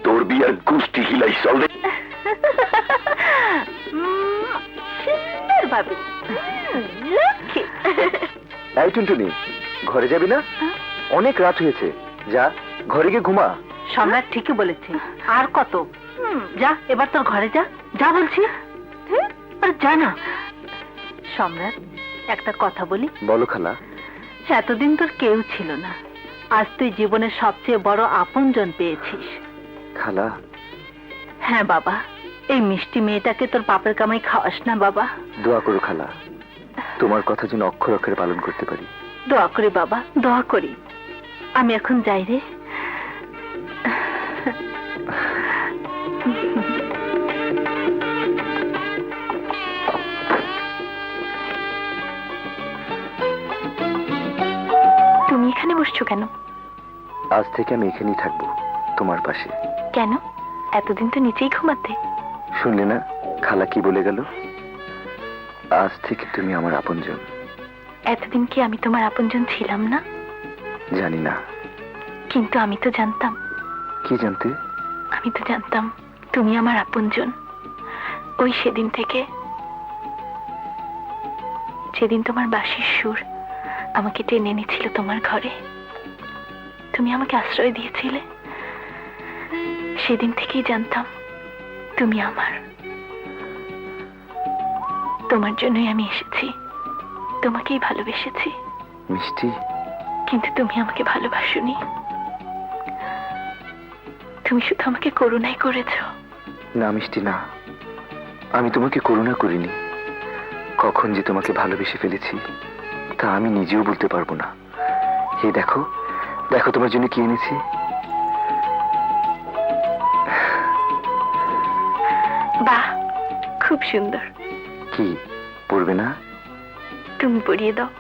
তোর বিয়ার গোষ্ঠী হিলাই চল। সুন্দর ভাবি, লক্ষ্মী। এই টুনটুনি, ঘরে যাবি না? অনেক রাত হয়েছে, যা ঘরে গিয়ে ঘুমা। সম্রাট ঠিকই বলেছে, আর কত? যা এবার তোর ঘরে যা, যা বলছি। আর যা না। সম্রাট, একটা কথা বলি। বলো খালা। এতদিন তোর কেউ ছিল না, আজ তুই জীবনের সবচেয়ে বড় আপনজন পেয়েছিস। খালা। হ্যাঁ বাবা, এই মিষ্টি মেয়েটাকে তোর বাপের কামাই খাওয়াস না বাবা। দোয়া করো খালা, তোমার কথা যেন অক্ষর অক্ষরে পালন করতে পারি। দোয়া করি বাবা, দোয়া করি। আমি এখন যাই রে। তুমি এখানে বসছো কেন? আজ থেকে আমি এখানেই থাকবো, তোমার পাশে। কেন? এতদিন তো নিচেই ঘুমাতে। শুনলে না খালা কি বলে গেল? আজ থেকে তুমি আমার আপনজন। এতদিন কি আমি তোমার আপনজন ছিলাম না? জানি না। কিন্তু আমি তো জানতাম। কি জানতে? আমি তো জানতাম তুমি আমার আপনজন। ওই সেদিন থেকে, যেদিন তোমার বাঁশির সুর আমাকে টেনে এনেছিল তোমার ঘরে, তুমি আমাকে আশ্রয় দিয়েছিলে, সেদিন থেকেই জানতাম তুমি আমার। তোমার জন্যই আমি এসেছি, তোমাকেই ভালোবেসেছি। মিষ্টি। কিন্তু তুমি আমাকে ভালোবাসোনি, তুমি শুধু আমাকে করুণাই করেছো। না মিষ্টি না, আমি তোমাকে করুণা করিনি। কখন যে তোমাকে ভালোবেসে ফেলেছি তা আমি নিজেও বলতে পারবো না। এই দেখো, দেখো তোমার জন্য কি এনেছি। খুব সুন্দর। কি পড়বে না? তুমি পরিয়ে দাও।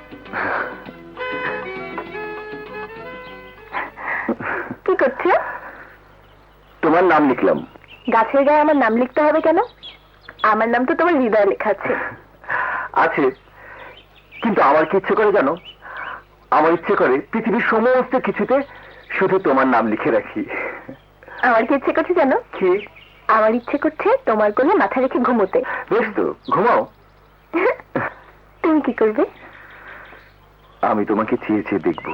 কি করছো? তোমার নাম লিখলাম। গাছের গায়ে আমার নাম লিখতে হবে কেন? আমার নাম তো তোমার হৃদয়ে লেখা আছে। আছে, কিন্তু আমার কি ইচ্ছে করে জানো? আমার ইচ্ছে করে পৃথিবীর সমস্ত কিছুতে শুধু তোমার নাম লিখে রাখি। আমার কি ইচ্ছে করছে জানো? কি? আমার ইচ্ছে করছে তোমার কোলে মাথা রেখে ঘুমোতে। বেশ তো, ঘুমাও। তুমি কি করবে? আমি তোমাকে চেয়ে চেয়ে দেখবো।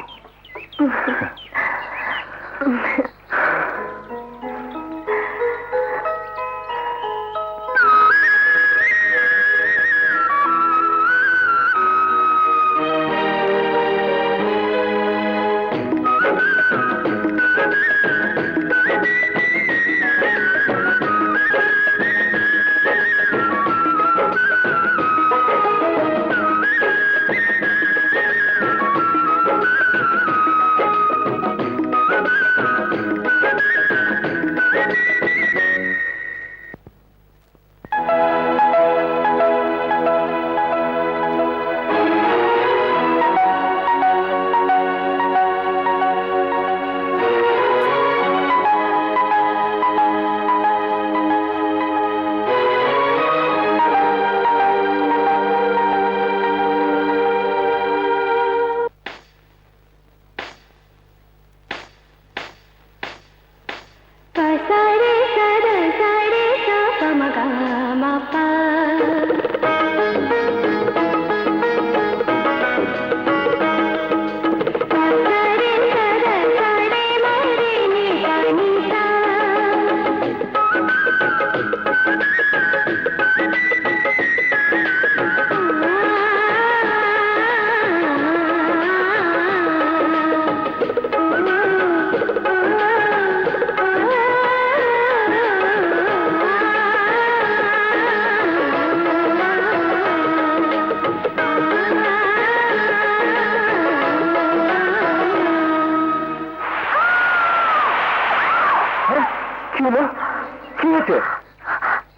কি হয়েছে?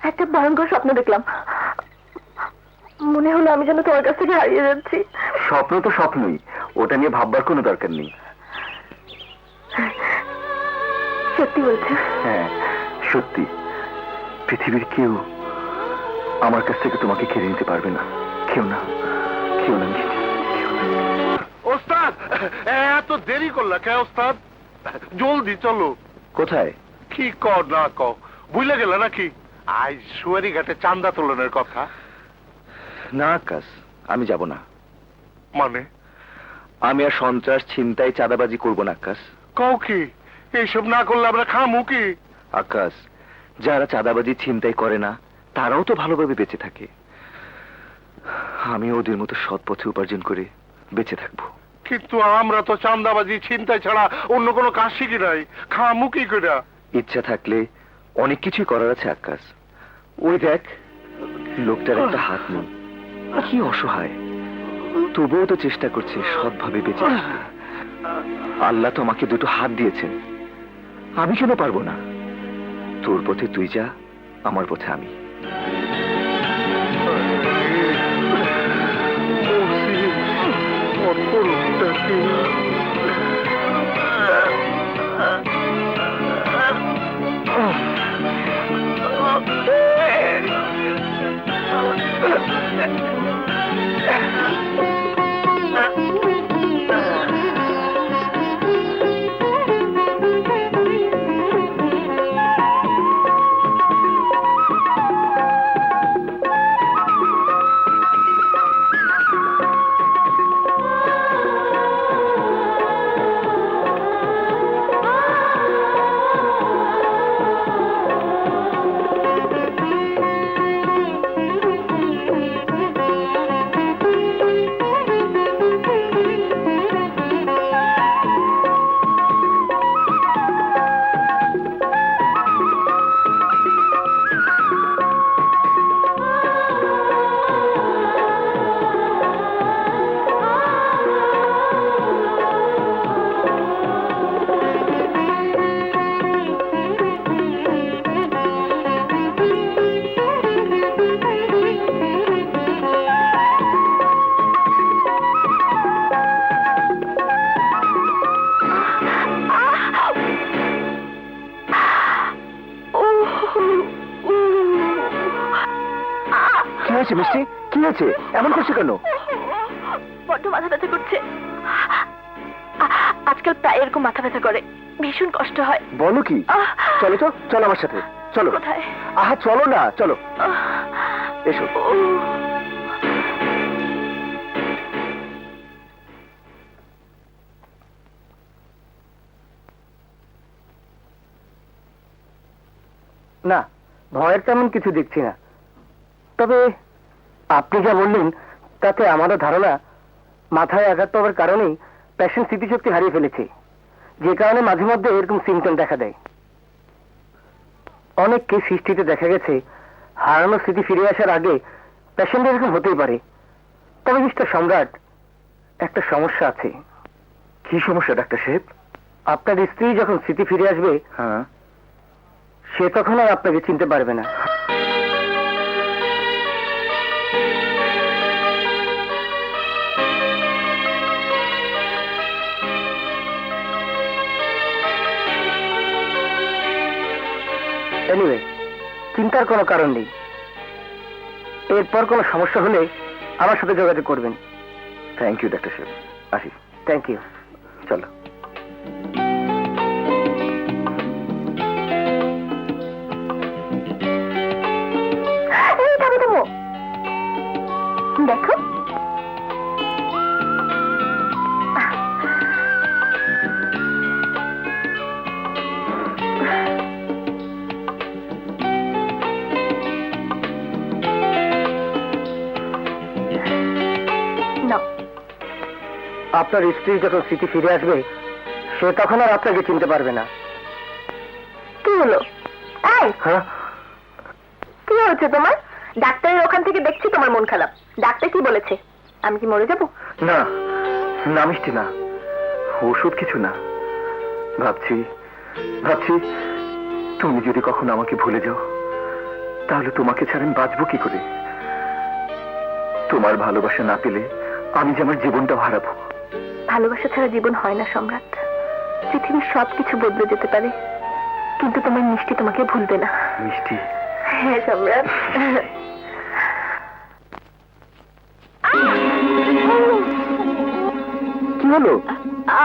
একটা ভয়ঙ্কর স্বপ্ন দেখলাম। মনে হলো আমি যেন তোমার কাছ থেকে হারিয়ে যাচ্ছি। স্বপ্ন তো স্বপ্নই, ওটা নিয়ে ভাববার কোনো দরকার নেই। সত্যি বলছো? হ্যাঁ সত্যি, পৃথিবীর কেউ আমার কাছ থেকে তোমাকে কেড়ে নিতে পারবে না। কেউ না, কেউ না মিষ্টি, কেউ না। ওস্তাদ, এত দেরি করলা কে ওস্তাদ? জলদি চলো। কোথায়? কি কর না কও, বুঝলে গেল নাকি? আজ সুয়ারি ঘাটে চান্দা তোলনের কথা। না আকাশ, আমি যাব না। মানে? আমি আর সন্ত্রাস, ছিনতাই, চাঁদাবাজি করব না আকাশ। কও কি? এইসব না করলে আমরা খামু কি? আকাশ, যারা চাঁদাবাজি, ছিনতাই করে না তারাও তো ভালোভাবে বেঁচে থাকে। আমি ওদের মতো সৎ পথে উপার্জন করে বেঁচে থাকবো। কিন্তু আমরা তো চান্দাবাজি, ছিনতাই ছাড়া অন্য কোনো কাজ শিখি নাই। খামু কি করে? ইচ্ছা থাকলে অনেক কিছুই করার আছে আকাশ। ওই দেখ, লোকটার একটা হাত নেই, কি অসহায়, তবুও তো চেষ্টা করছে সৎভাবে বেঁচে থাকতে। আল্লাহ তো আমাকে দুটো হাত দিয়েছেন, আমি কেন পারবো না? তোর পথে তুই যা, আমার পথে আমি। কি হয়েছে মিষ্টি, কি হয়েছে? এমন করছো কেন? বড্ড মাথা ব্যথা করছে। আজকাল প্রায় এরকম মাথা ব্যথা করে, ভীষণ কষ্ট হয়। বলো কি? চলো তো, চলো আমার সাথে, চলো। কোথায়? আহা চলো না, চলো এসো। না, ভয়ের তেমন কিছু দেখছি না। তবে আপনি যা বললেন তাতে আমারও ধারণা মাথায় আঘাত পাওয়ার কারণেই পেশেন্ট স্মৃতিশক্তি হারিয়ে ফেলেছে, যে কারণে মাঝে মধ্যে এরকম সিমটম দেখা দেয়। অনেক কেস সৃষ্টিতে দেখা গেছে হারানো স্মৃতি ফিরে আসার আগে পেশেন্ট এরকম হতেই পারে। তবে মিস্টার সম্রাট, একটা সমস্যা আছে। কি সমস্যা ডাক্তার সাহেব? আপনার স্ত্রী যখন স্মৃতি ফিরে আসবে, হ্যাঁ, সে তখন আর আপনাকে চিনতে পারবে না। এনিওয়ে, চিন্তার কোনো কারণ নেই। এরপর কোনো সমস্যা হলে আমার সাথে যোগাযোগ করবেন। থ্যাংক ইউ ডাক্তার সাহেব, আসি। Thank you. চলো। দেখো, আপনার স্ত্রী যখন স্মৃতি ফিরে আসবে, সে তখন আর আপনাকে চিনতে পারবে না। কি হলো? এই, হ্যাঁ, কি হয়েছে তোমার? ডাক্তারের ওখান থেকে দেখছি তোমার মন খারাপ। ডাক্তার কি বলেছে? আমি কি মরে যাব? না না মিষ্টি, না, ওষুধ কিছু না। ভাবছি ভাবছি তুমি যদি কখনো আমাকে ভুলে যাও, তাহলে তোমাকে ছাড়া আমি বাঁচবো কি করে? তোমার ভালোবাসা না পেলে আমি যে আমার জীবনটাও হারাবো। ভালোবাসা ছাড়া জীবন হয় না সম্রাট। পৃথিবীর সবকিছু বদলে যেতে পারে, কিন্তু তোমার মিষ্টি তোমাকে ভুলবে না। মিষ্টি? হ্যাঁ সম্রাট। কি হলো?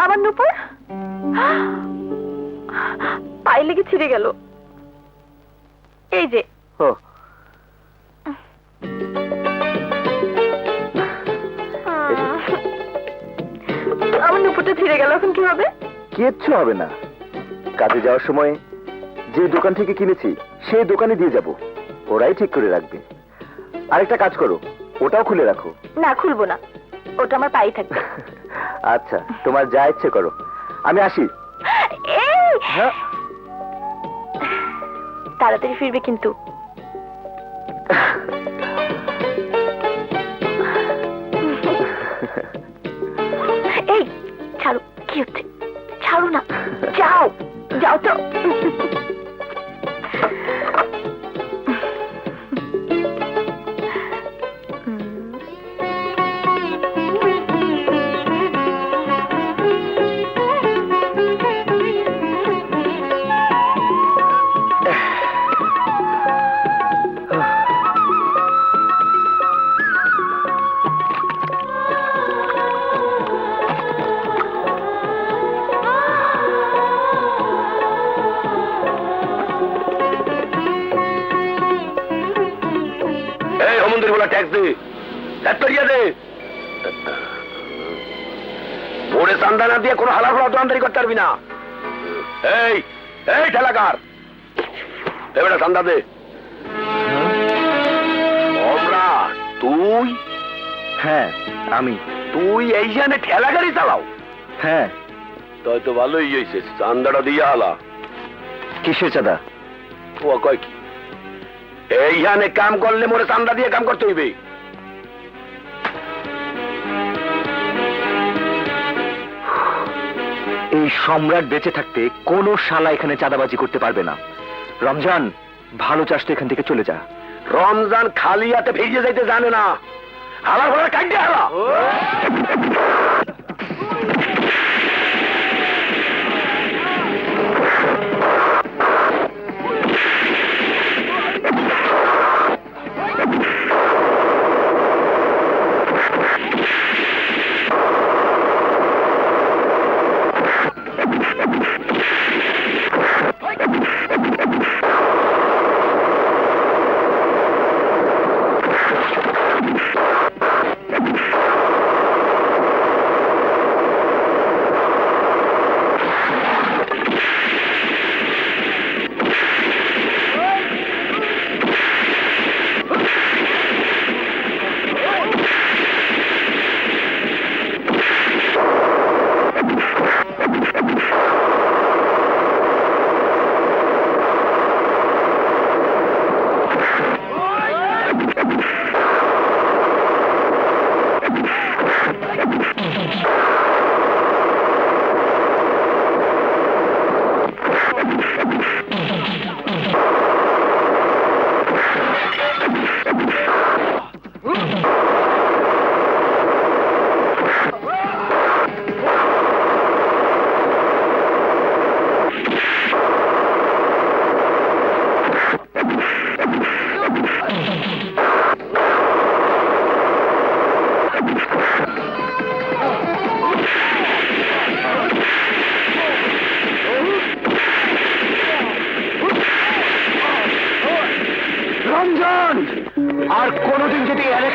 আমার নুপুর পায়ে লেগে ছিঁড়ে গেল। এই যে। ও, আমার নুপুরটা ছিঁড়ে গেল, এখন কি হবে? কিচ্ছু হবে না। কাজে যাওয়ার সময় যে দোকান থেকে কিনেছি সেই দোকানে দিয়ে যাব, ওরাই ঠিক করে রাখবে। আরেকটা কাজ করো, ওটাও খুলে রাখো। না, খুলবো না, ওটা আমার পায়ে থাকবে। আচ্ছা, তোমার যা ইচ্ছে করো, আমি আসি। এই, হ্যাঁ, তাড়াতাড়ি ফিরবে কিন্তু। এই, ছাড়ো। কি হচ্ছে? ছাড়ো না, যাও যাও তো। এই হোমন্দির বলা ট্যাক্স দে, ট্যাক্টরিয়া দে। ভোরে চান্দা না দিয়ে কোনো হালার ফলা দোকানদারি করতে পারবি না। এই এই ঠেলাকার, এবারে চান্দা দে। সম্রাট, তুই? হ্যাঁ আমি। তুই এইখানে ঠেলা গাড়ি চালাও? হ্যাঁ। তাই তো ভালোই হয়েছে, চান্দাটা দিয়ে হালা। কিসের চাঁদা? ও কয় কি, এইখানে কাম করলে মোরে চান্দা দিয়ে কাম করতে হইবে। এই সম্রাট বেঁচে থাকতে কোনো শালা এখানে চাঁদাবাজি করতে পারবে না। রমজান, ভালো চাষ তো এখান থেকে চলে যা। রমজান খালি হাতে ভেজে যাইতে জানে না, হালার ফলার কাটতে হালা।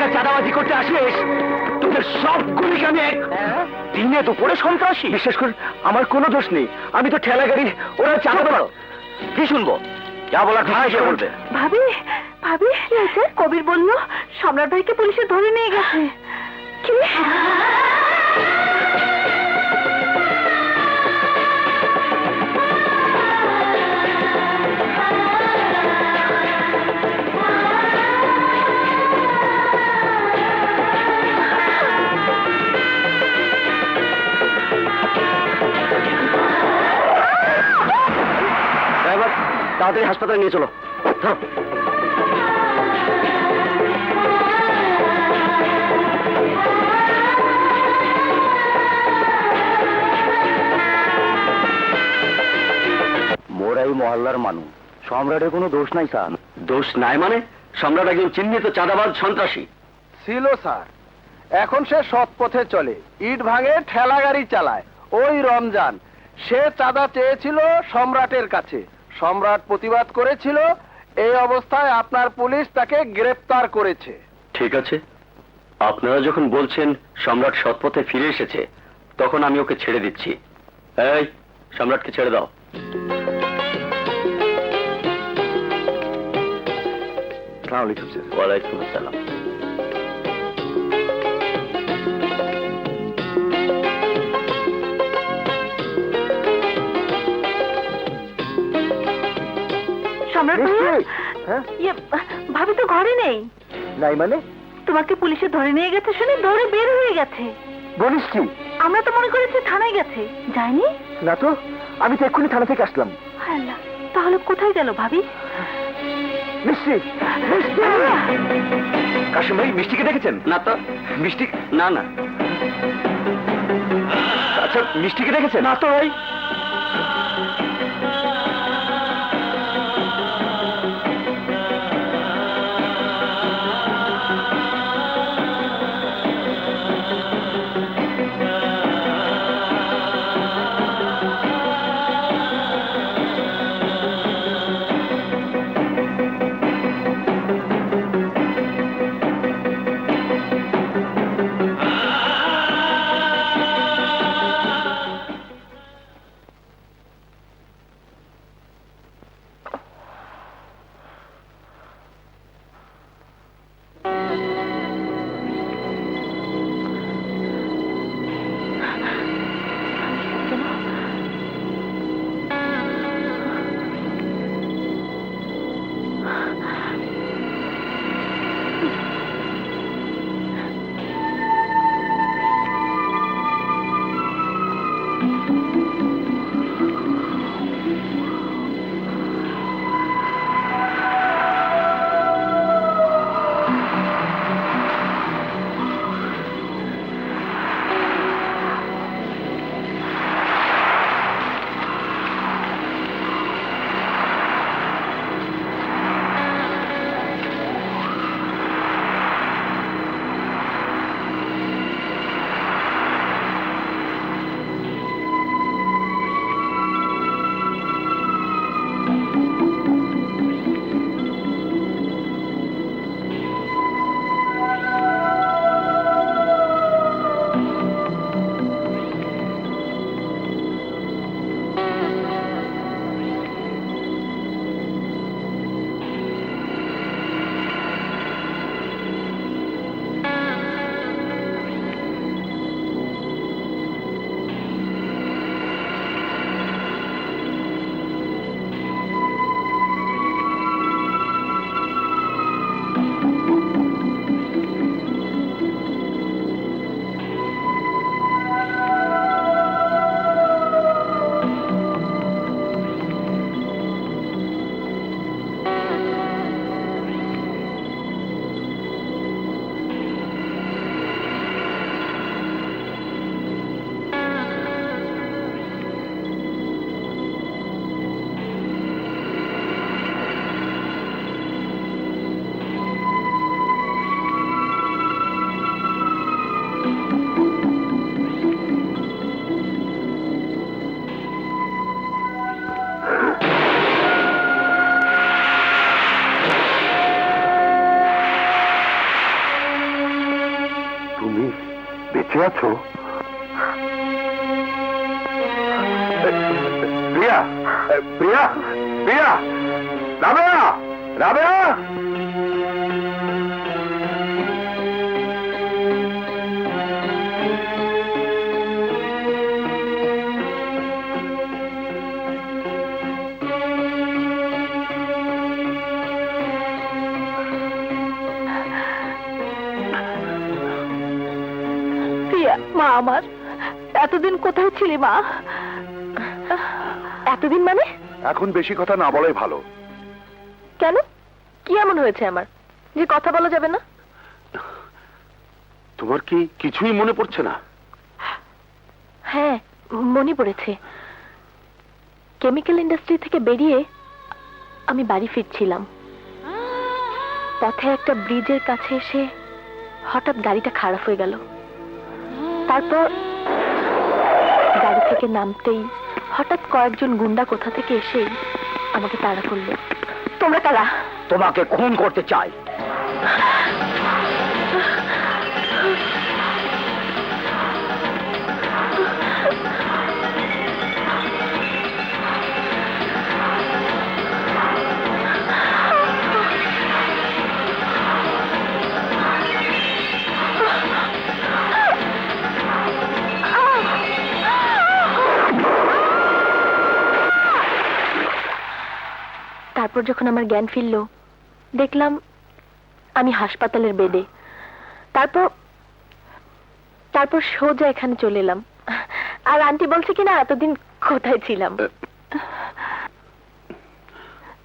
এলাকায় চাঁদাবাজি করতে আসিস তোদের সবগুলিকে আমি দিনে দুপুরে সন্ত্রাসী। বিশ্বাস করুন আমার কোনো দোষ নেই, আমি তো ঠেলা গাড়ি, ওরা চাঁদা পারো। কি শুনবো? যা বলার খায় সে বলবে। ভাবি ভাবি কবির বলল সম্রাট ভাইকে পুলিশে ধরে নিয়ে গেছে। কি? ড্রাইভার তাড়াতাড়ি হাসপাতালে নিয়ে চলো। ধরো। মোরা এই মহল্লার মানুষ, সম্রাটের কোনো দোষ নাই স্যার। দোষ নাই মানে? সম্রাট একজন চিহ্নিত চাঁদাবাজ সন্ত্রাসী ছিল স্যার, এখন সে সৎ পথে চলে, ইট ভাঙে, ঠেলা গাড়ি চালায়। ওই রমজান সে চাঁদা চেয়েছিল সম্রাটের কাছে, সম্রাট প্রতিবাদ করেছিল, এই অবস্থায় আপনার পুলিশ তাকে গ্রেফতার করেছে। ঠিক আছে, আপনারা যখন বলছেন সম্রাট সৎপথে ফিরে এসেছে, তখন আমি ওকে ছেড়ে দিচ্ছি। এই, সম্রাটকে ছেড়ে দাও। আসসালামু আলাইকুম স্যার। ওয়ালাইকুম আসসালাম। সম্রাট ভাইয়া, হ্যাঁ ইয়ে, ভাবি তো ঘরে নেই। নাই মানে? তোমাকে পুলিশে ধরে নিয়ে গেছে শুনে দৌড়ে বের হয়ে গেছে। বলিস কি? আমরা তো মনে করেছি থানায় গেছে, যায়নি। না তো, আমি তো এক্ষুনি থানা থেকে আসলাম। হায় আল্লাহ, তাহলে কোথায় গেল ভাবি? মিষ্টি, মিষ্টি! কাশিম ভাই, মিষ্টিকে দেখেছেন? না তো। মিষ্টি, না না। আচ্ছা মিষ্টিকে দেখেছেন? না তো ভাই। তুমি বেঁচে আছো? প্রিয়া, প্রিয়া, প্রিয়া, রাবেয়া, রাবেয়া। প্রিয়া, মা আমার, এতদিন কোথায় ছিলি মা? এতদিন মানে? এখন বেশি কথা না বলাই ভালো। কেন? কি এমন হয়েছে আমার যে কথা বলা যাবে না? তোমার কি কিছুই মনে পড়ছে না? হ্যাঁ, মনে পড়েছে। কেমিক্যাল ইন্ডাস্ট্রি থেকে বেরিয়ে আমি বাড়ি ফিরছিলাম। পথে একটা ব্রিজের কাছে এসে হঠাৎ গাড়িটা খারাপ হয়ে গেল। তারপর গাড়ি থেকে নামতেই হঠাৎ কয়েকজন গুন্ডা কোথা থেকে এসে আমাকে তাড়া করলো। তোমরা কারা? তোমাকে খুন করতে চাই। তারপর যখন আমার জ্ঞান ফিরল, দেখলাম আমি হাসপাতালের বেডে। তারপর তারপর সোজা এখানে চলে এলাম। আর আন্টি বলছে কিনা এতদিন কোথায় ছিলাম।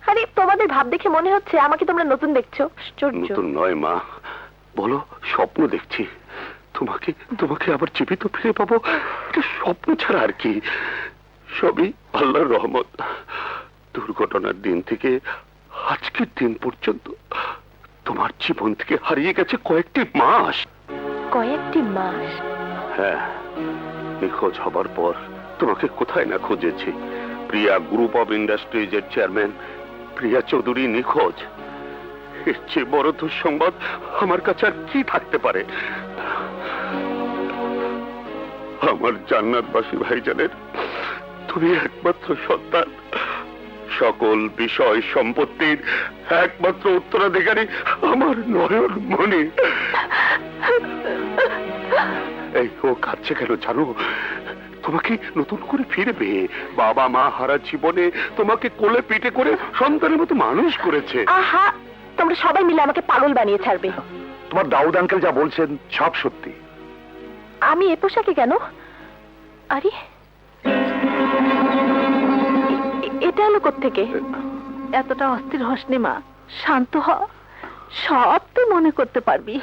আরে তোমাদের ভাব দেখে মনে হচ্ছে আমাকে তোমরা নতুন দেখছো। আশ্চর্য। নতুন নয় মা, বলো স্বপ্ন দেখছি। তোমাকে তোমাকে আবার জীবিত ফিরে পাবো, এটা স্বপ্ন ছাড়া আর কি। সবই আল্লাহর রহমত। দুর্ঘটনার দিন থেকে আজকের দিন পর্যন্ত তোমার জীবন থেকে হারিয়ে গেছে কয়েকটি মাস। কয়েকটি মাস? হ্যাঁ, নিখোঁজ হবার পর তোমাকে কোথায় না খুঁজেছি। প্রিয়া গ্রুপ অফ ইন্ডাস্ট্রিজ এর চেয়ারম্যান প্রিয়া চৌধুরী নিখোঁজ। এর চেয়ে বড় দুঃসংবাদ আমার কাছে আর কি থাকতে পারে? আমার জান্নাতবাসী ভাইজানের তুমি একমাত্র সন্তান, সকল বিষয় সম্পত্তির একমাত্র উত্তরাধিকারী আমার নয়ন মণি। এই ও কাঁদছে কেন জানো? তোমাকে নতুন করে ফিরবে। বাবা মা হারা জীবনে তোমাকে কোলে পিঠে করে সন্তানের মতো মানুষ করেছে। আহা, তোমরা সবাই মিলে আমাকে পাগল বানিয়ে ছাড়বে। তোমার দাউদ আঙ্কেল যা বলছেন সব সত্যি। আমি এ পোশাকে কেন? আরে এটা এলো কোত্থেকে? এতটা অস্থির হসনি মা, শান্ত হ। সব তুই মনে করতে পারবি।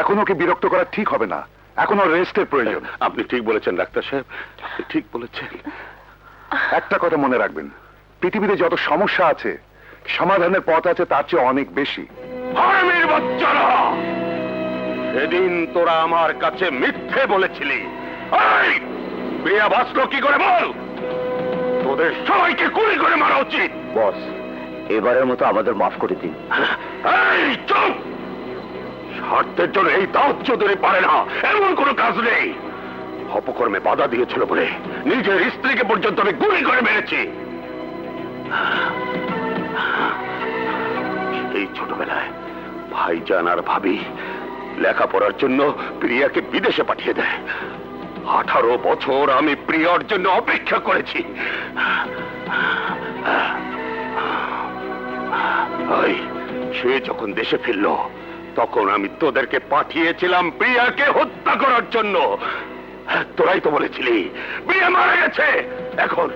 এখন ওকে বিরক্ত করা ঠিক হবে না। এখন ওর রেস্টের প্রয়োজন। আপনি ঠিক বলেছেন ডাক্তার সাহেব, আপনি ঠিক বলেছেন। একটা কথা মনে রাখবেন, পৃথিবীতে যত সমস্যা আছে সমাধানের পথ আছে তার চেয়ে অনেক বেশি। হারামির বাচ্চারা, সেদিন তোরা আমার কাছে মিথ্যে বলেছিলি। এই, প্রিয়া বাঁচলো কি করে বল? তোদের সবাইকে গুলি করে মারা উচিত। বস, এবারের মতো আমাদের মাফ করে দিন। এই চুপ! স্বার্থের জন্য এই দাউদ চৌধুরী পারে না এমন কোনো কাজ নেই। অপকর্মে বাধা দিয়েছিল বলে নিজের স্ত্রীকে পর্যন্ত আমি গুলি করে মেরেছি। এই ছোটবেলায় ভাইজান আর ভাবি লেখাপড়ার জন্য প্রিয়াকে বিদেশে পাঠিয়ে দেয়। 18 বছর আমি প্রিয়ার জন্য অপেক্ষা করেছি। সে যখন দেশে ফিরল তখন আমি তোদেরকে পাঠিয়েছিলাম প্রিয়াকে হত্যা করার জন্য। তোরাই তো বলেছিলি প্রিয়া মারা গেছে। এখন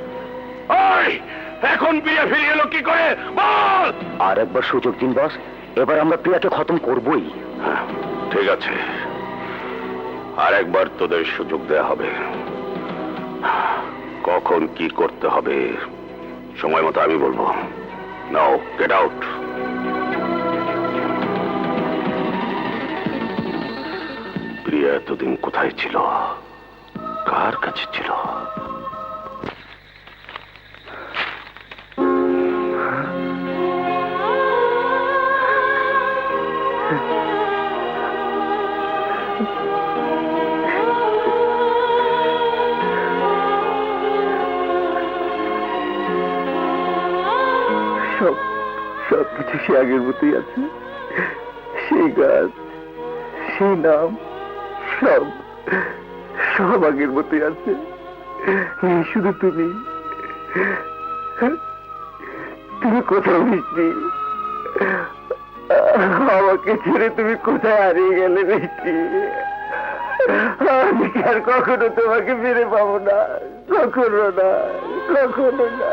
এখন প্রিয়া ফিরে এলো কি করে বল? আর একবার সুযোগ দিন বস, এবার আমরা প্রিয়াকে খতম করবই। ঠিক আছে, আর একবার তোদের সুযোগ দেয়া হবে। কখন কি করতে হবে সময় মতো আমি বলবো। নাও গেট আউট। প্রিয়া এতদিন কোথায় ছিল? কার কাছে ছিল? সবকিছু সে আগের মতোই আছে, সেই গাছ, সেই নাম, সব সব আগের মতোই আছে। এই শুধু তুমি, তুমি কোথাও মিষ্টি, আমাকে ছেড়ে তুমি কোথায় হারিয়ে গেলে মিষ্টি? আমি আর কখনো তোমাকে ফিরে পাবো না, কখনো না, কখনো না।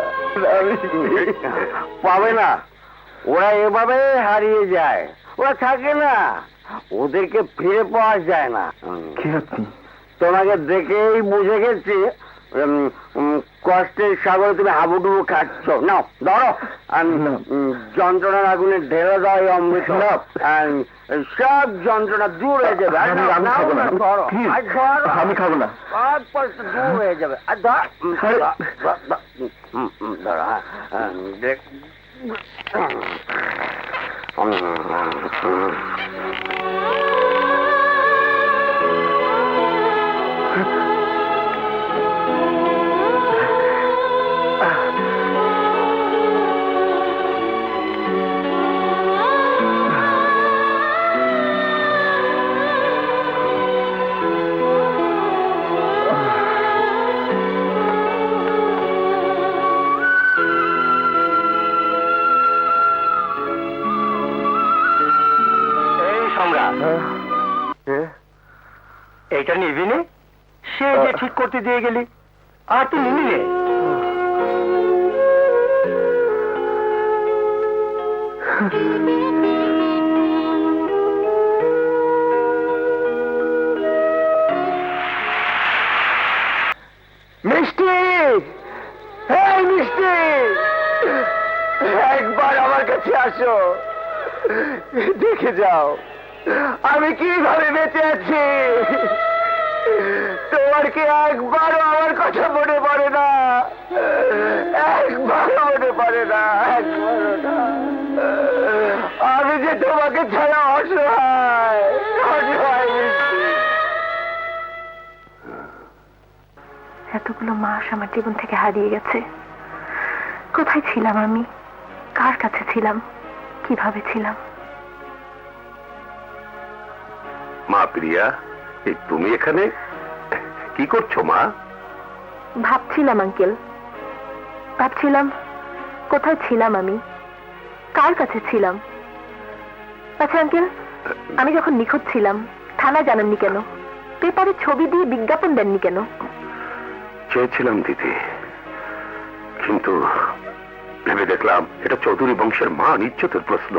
পাবে না, ওরা এভাবে হারিয়ে যায়, ওরা থাকে না, ওদেরকে ফিরে পাওয়া যায় না। কে আপনি? তোমাকে দেখেই বুঝে গেছি কষ্টের সাগরে তুমি হাবুডুবু খাচ্ছ। নাও ধরো, যন্ত্রণার আগুনে ঢেলে দাও এই অমৃত, সব যন্ত্রণা দূর হয়ে যাবে। আর নাও, নাও না, ধরো, আর ধরো, আমি খাবো না। সব কষ্ট দূর হয়ে যাবে। আর ধর, ধরো, দেখ। এইটা নিবি নে, সে যে ঠিক করতে দিয়ে গেলি, আর তুই নিবি নে। মিষ্টি, এই মিষ্টি, একবার আমার কাছে আসো, দেখে যাও আমি কিভাবে বেঁচে আছি। তোমার কি একবারও আমার কথা মনে পড়ে না? একবারও মনে পড়ে না, একবারও না। আমি যে তোমাকে ছাড়া অসহায়, অসহায় মিষ্টি। এতগুলো মাস আমার জীবন থেকে হারিয়ে গেছে। কোথায় ছিলাম আমি? কার কাছে ছিলাম? কিভাবে ছিলাম? মা প্রিয়া, এই তুমি এখানে কি করছো মা? ভাবছিলাম আঙ্কেল, ভাবছিলাম কোথায় ছিলাম আমি, কার কাছে ছিলাম। আচ্ছা আঙ্কেল, আমি যখন নিখোঁজ ছিলাম থানা জানাননি কেন? পেপারে ছবি দিয়ে বিজ্ঞাপন দেননি কেন? চেয়েছিলাম দিদি, কিন্তু ভেবে দেখলাম এটা চৌধুরী বংশের মান ইজ্জতের প্রশ্ন।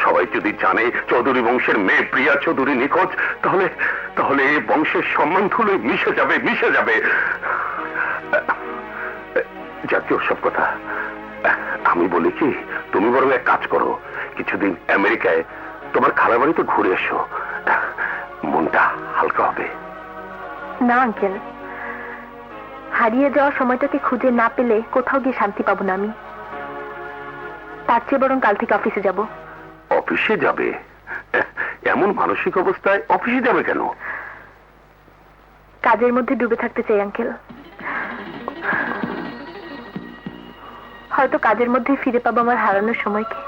সবাই যদি জানে চৌধুরী বংশের মেয়ে প্রিয়া চৌধুরী নিখোঁজ, তাহলে তাহলে এই বংশের সম্মান ধুলোয় মিশে যাবে, মিশে যাবে। জাতীয় সব কথা, আমি বলি কি, তুমি বরং এক কাজ করো, কিছুদিন আমেরিকায় তোমার খালা বাড়িতে ঘুরে এসো, মনটা হালকা হবে। না আঙ্কেল, হারিয়ে যাওয়ার সময়টাকে খুঁজে না পেলে কোথাও গিয়ে শান্তি পাবো না আমি। তার চেয়ে বরং কাল থেকে অফিসে যাব। অফিসে যাবে? এমন মানসিক অবস্থায় অফিসে যাবে কেন? কাজের মধ্যে ডুবে থাকতে চাই আঙ্কেল। হয়তো কাজের মধ্যে ফিরে পাবো আমার হারানোর সময়কে।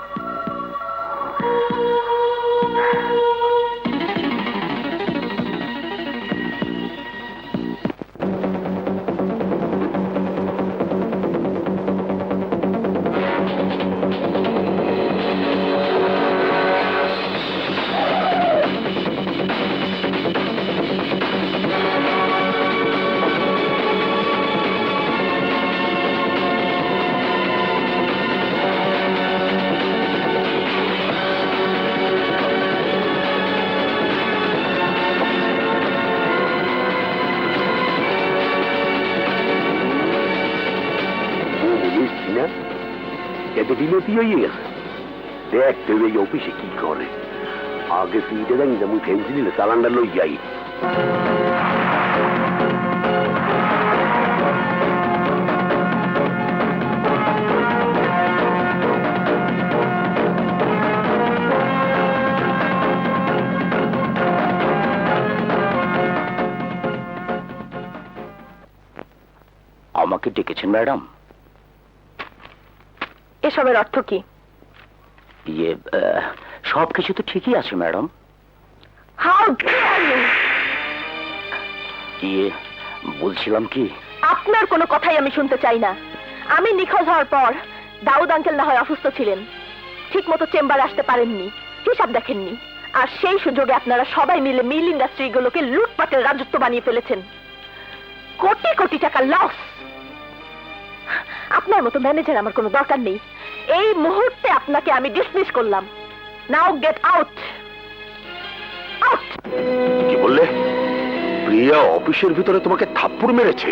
এতে বিনতি হয়ে গেছে, দেখতে হবে এই অফিসে কি করে। আগে ফিরে জানি যেমন ফেন্সি নিলে চালানটা লই যাই। আমাকে ডেকেছেন ম্যাডাম? এসবের অর্থ কি? ইয়ে সব কিছু তো ঠিকই আছে ম্যাডাম। How dare you! ইয়ে বলছিলাম কি, আপনার কোনো কথাই আমি শুনতে চাই না। আমি নিখোঁজ হওয়ার পর দাউদ আঙ্কেল না হয় অসুস্থ ছিলেন, ঠিক মতো চেম্বারে আসতে পারেননি, হিসাব দেখেননি, আর সেই সুযোগে আপনারা সবাই মিলে মিল ইন্ডাস্ট্রিগুলোকে লুটপাটের রাজত্ব বানিয়ে ফেলেছেন। কোটি কোটি টাকা লস। আপনার মতো ম্যানেজার আমার কোনো দরকার নেই। এই মুহূর্তে আপনাকে আমি ডিসমিস করলাম। নাও গেট আউট। আউট। কি বললে? প্রিয়া অফিসের ভিতরে তোমাকে থাপ্পড় মেরেছে,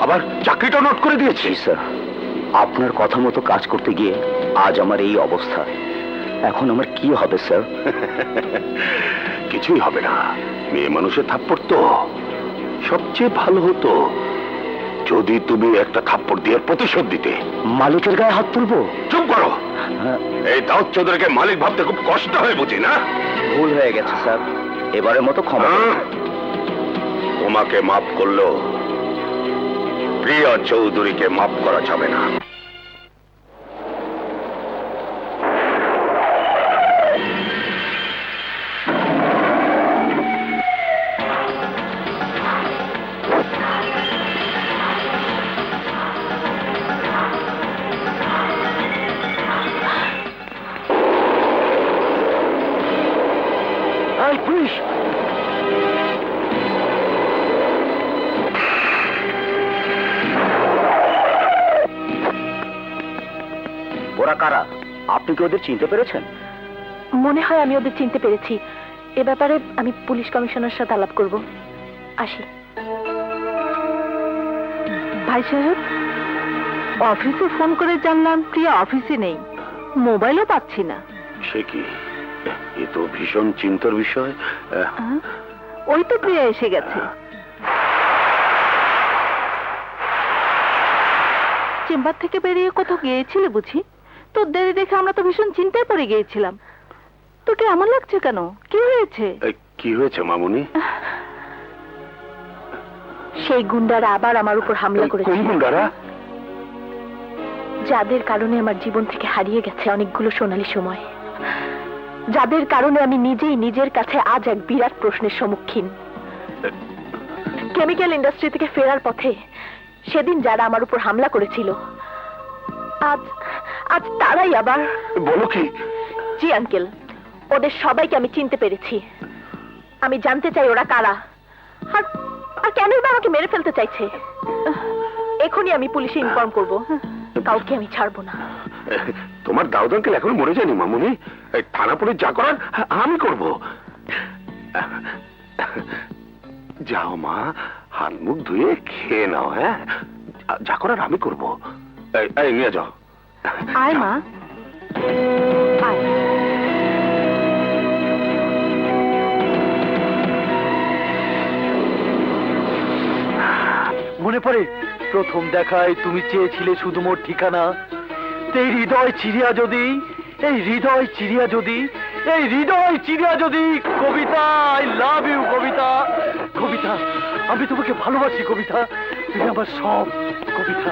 আবার চাকরিটা নোট করে দিয়েছে? স্যার, আপনার কথা মতো কাজ করতে গিয়ে আজ আমার এই অবস্থা। এখন আমার কি হবে স্যার? কিছুই হবে না, মেয়ে মানুষের থাপ্পড় তো। সবচেয়ে ভালো হতো যদি তুমি একটা থাপ্পড় দিয়ে প্রতিশোধ দিতে। মালিকের গায়ে হাত তুলবো? চুপ করো। এই দাউদ চৌধুরীকে মালিক ভাবতে খুব কষ্ট হয় বুঝি না? ভুল হয়ে গেছে স্যার, এবারের মতো ক্ষমা করুন। তোমাকে মাফ করলো, প্রিয়া চৌধুরীকে মাফ করা যাবে না। এই পুলিশ! ওরা কারা? আপনি কি ওদের চিনতে পেরেছেন? মনে হয় আমি ওদের চিনতে পেরেছি। এ ব্যাপারে আমি পুলিশ কমিশনারের সাথে আলাপ করব। আসি। ভাই সাহেব, অফিসে ফোন করে জানলাম প্রিয়া অফিসে নেই, মোবাইলও পাচ্ছি না। সে কি? এ তো ভীষণ চিন্তার বিষয়। ওই তো প্রিয়া এসে গেছে। চেম্বার থেকে বেরিয়ে কোথাও গিয়েছিলে বুঝি? তোর দেরি দেখে আমরা তো ভীষণ চিন্তায় পড়ে গিয়েছিলাম। তোকে এমন লাগছে কেন? কি হয়েছে? কি হয়েছে মামুনি? সেই গুন্ডারা আবার আমার উপর হামলা করেছে। কোন গুন্ডারা? যাদের কারণে আমার জীবন থেকে হারিয়ে গেছে অনেকগুলো সোনালী সময়, যাদের কারণে আমি নিজেই নিজের কাছে আজ এক বিরাট প্রশ্নের সম্মুখীন। কেমিক্যাল ইন্ডাস্ট্রি থেকে ফেরার পথে সেদিন যারা আমার উপর হামলা করেছিল, আজ আজ তারাই আবার। বলো কি? জি আঙ্কেল, ওদের সবাইকে আমি চিনতে পেরেছি। আমি জানতে চাই ওরা কারা, আর আর কেনই বা আমাকে মেরে ফেলতে চাইছে। এখনই আমি পুলিশে ইনফর্ম করব। কাউকে আমি ছাড়বো না। তোমার দাউদ আঙ্কেল এখনো মরে যায়নি মামুনি। এই থানা পুলিশ যা করার আমি করব। যাও মা, হাত মুখ ধুয়ে খেয়ে নাও। হ্যাঁ, যা করার আমি করব। এই নিয়ে যাও। আয় মা, আয়। মনে পড়ে প্রথম দেখায় তুমি চেয়েছিলে শুধু মোর ঠিকানা। এই হৃদয় চিরিয়া যদি, এই হৃদয় চিরিয়া যদি, এই হৃদয় চিরিয়া যদি। কবিতা, আই লাভ ইউ কবিতা। কবিতা, আমি তোমাকে ভালোবাসি কবিতা। তুমি আমার সব কবিতা।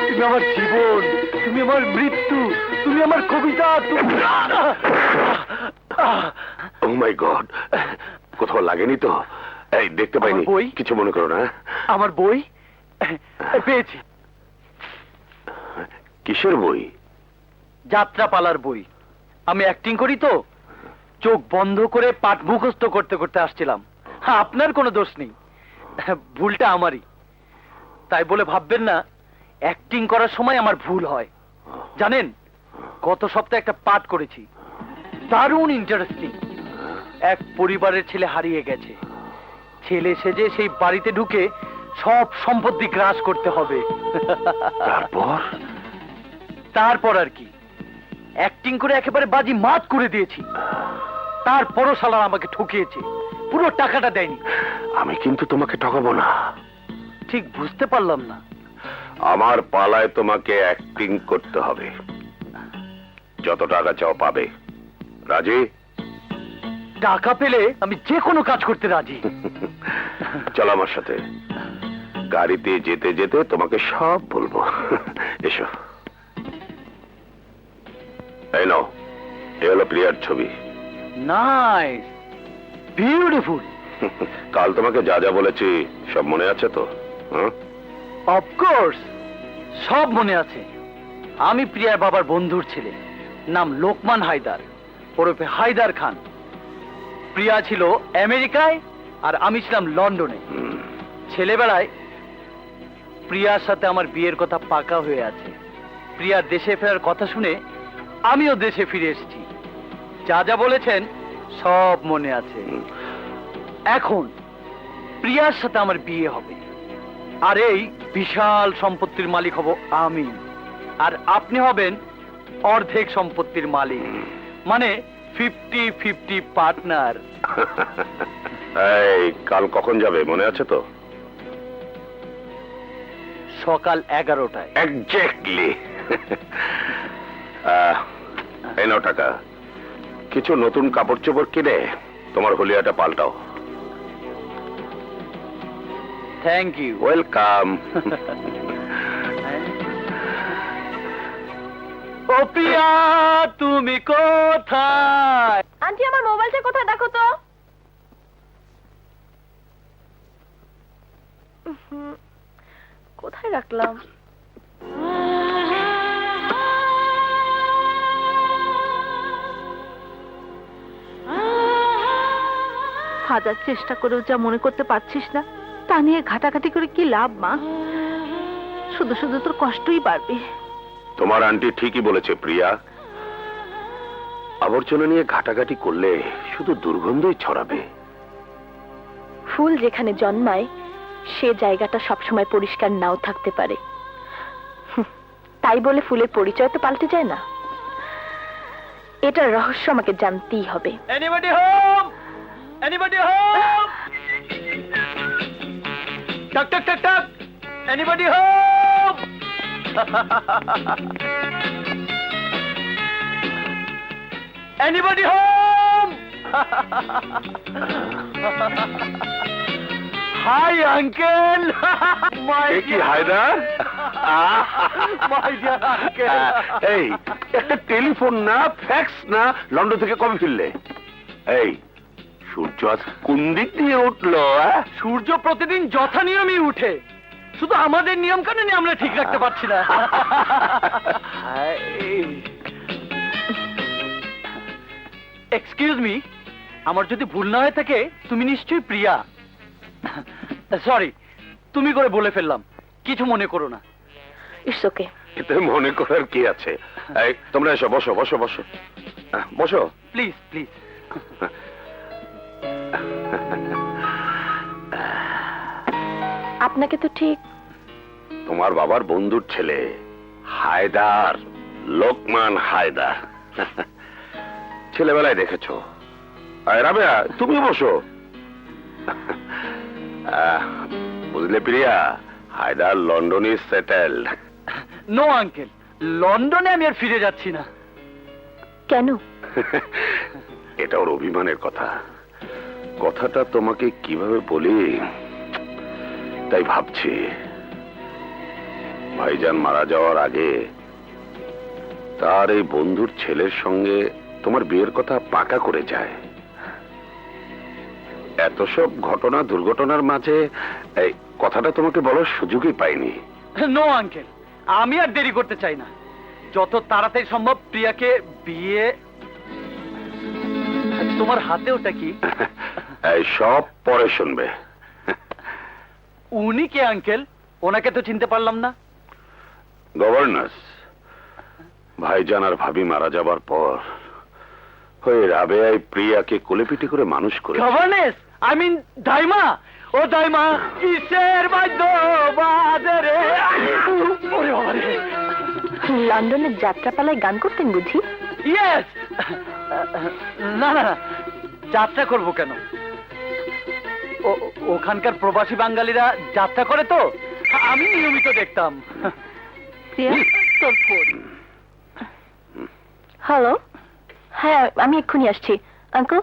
তুমি আমার জীবন, তুমি আমার মৃত্যু, তুমি আমার কবিতা। ও মাই গড, কোথাও লাগেনি তো? এই দেখতে পাইনি। আমার বই? কিছু মনে করো না। আমার বই পেয়েছি। কিসের বই? যাত্রাপালার বই। আমি অ্যাক্টিং করি তো, চোখ বন্ধ করে পাঠ মুখস্থ করতে করতে আসছিলাম। আপনার কোনো দোষ নেই, ভুলটা আমারই। তাই বলে ভাববেন না অ্যাক্টিং করার সময় আমার ভুল হয়। জানেন, গত সপ্তাহে একটা পাঠ করেছি, দারুণ ইন্টারেস্টিং। এক পরিবারের ছেলে হারিয়ে গেছে, ছেলে সেজে সেই বাড়িতে ঢুকে সব সম্পত্তি গ্রাস করতে হবে। তারপর? তারপর আর কি, অ্যাক্টিং করে একেবারে বাজি মাত করে দিয়েছি। তারপরও শালা আমাকে ঠকিয়েছে, পুরো টাকাটা দেয়নি। আমি কিন্তু তোমাকে ঠকাবো না। ঠিক বুঝতে পারলাম না। আমার পালায় তোমাকে অ্যাক্টিং করতে হবে। যত টাকা চাও পাবে। রাজি? টাকা পেলে আমি যে কোনো কাজ করতে রাজি। চলো আমার সাথে, গাড়িতে যেতে যেতে তোমাকে সব বলবো। এসো। এই নাও, এ হলো প্রিয়ার ছবি। Nice, beautiful. কাল তোমাকে যা যা বলেছি সব মনে আছে তো? হ্যাঁ? অফকোর্স, সব মনে আছে। আমি প্রিয়ার বাবার বন্ধুর ছেলে, নাম লোকমান হায়দার, ওরফে হায়দার খান। প্রিয়া ছিল আমেরিকায় আর আমি ছিলাম লন্ডনে। ছেলেবেলায় প্রিয়ার সাথে আমার বিয়ের কথা পাকা হয়ে আছে। প্রিয়ার দেশে ফেরার কথা শুনে আমিও দেশে ফিরে এসেছি। যা যা বলেছেন সব মনে আছে। এখন প্রিয়ার সাথে আমার বিয়ে হবে, আর এই বিশাল সম্পত্তির মালিক হব আমি, আর আপনি হবেন অর্ধেক সম্পত্তির মালিক, মানে 50-50 পার্টনার। এই কাল কখন যাবে মনে আছে তো? সকাল 11টায়। এক্স্যাক্টলি। এই নাও টাকা। কিছু নতুন কাপড় চোপড় কিনে তোমার হলিয়াটা পাল্টাও। Thank you. ওয়েলকাম। ও প্রিয়া, তুমি কোথায়? আন্টি, আমার মোবাইলটা কোথায় দেখো তো। কোথায় রাখলাম? হাজার চেষ্টা করেও যা মনে করতে পারছিস না, তা নিয়ে ঘাটাঘাটি করে কি লাভ মা? শুধু শুধু তোর কষ্টই বাড়বে। তোমার আন্টি ঠিকই বলেছে প্রিয়া, আবর্জনা নিয়ে ঘাটাঘাটি করলে শুধু দুর্গন্ধই ছড়াবে। ফুল যেখানে জন্মায় সে জায়গাটা সবসময় পরিষ্কার নাও থাকতে পারে। তাই বলে ফুলের পরিচয় তো পাল্টে যায় না। এটার রহস্য আমাকে জানতেই হবে। Anybody home? Anybody home? টাক টাক টাক টাক। Anybody home? Anybody home? Hi uncle. এ কি হায়দার? My dear uncle. এই একটা টেলিফোন না, ফ্যাক্স না, লন্ডন থেকে কবে ফিরলে? এই সূর্য আজ কোন দিক দিয়ে উঠলো? সূর্য প্রতিদিন যথা নিয়মই উঠে, শুধু আমাদের নিয়ম কানুন আমরা ঠিক রাখতে পারছি না। এক্সকিউজ মি, আমার যদি ভুল না হয়ে থাকে তুমি নিশ্চয়ই প্রিয়া। সরি, তুমি করে বলে ফেললাম, কিছু মনে করো না। It's okay. এতে মনে করার কি আছে? এই তোমরা এসো, বসো বসো বসো বসো। Please please. আপনাকে তো ঠিক তোমার বাবার বন্ধুর ছেলে হায়দার, লোকমান হায়দার। ছেলেবেলায় দেখেছো। রাবেয়া, তুমি বসো। বুঝলে প্রিয়া, হায়দার লন্ডনে সেটেলড। নো আঙ্কেল, লন্ডনে আমি আর ফিরে যাচ্ছি না। কেন? এটা ওর অভিমানের কথা। কথাটা তোমাকে কিভাবে বলি তাই ভাবছি। ভাইজান মারা যাওয়ার আগে তার এই বন্ধুর ছেলের সঙ্গে তোমার বিয়ের কথা পাকা করে যায়। এত সব ঘটনা দুর্ঘটনার মাঝে এই কথাটা তোমাকে বলার সুযোগই পাইনি। নো আঙ্কেল, আমি আর দেরি করতে চাই না। যত তাড়াতাড়ি সম্ভব প্রিয়াকে বিয়ে। তোমার হাতে ওটা কি? এই সব পরে শুনবে। উনি কে আঙ্কেল? ওনাকে তো চিনতে পারলাম না। গভর্নর। ভাইজান আর ভাবি মারা যাবার পর ওই রাবেয়াই প্রিয়াকে কোলেপিটি করে মানুষ করে। গভর্নেস, আই মিন দাইমা। ও দাইমা, কিসের বাদ্য বাজে রে? ওরে বাবা রে। লন্ডনের যাত্রাপালায় গান করতেন বুঝি? ইয়েস। না না না, যাত্রা করব কেন? ওখানকার প্রবাসী বাঙালিরা যাত্রা করে তো, আমি নিয়মিত দেখতাম। প্রিয়া, তোর ফোন। হ্যালো। হ্যাঁ, আমি এক্ষুনি আসছি। আঙ্কেল,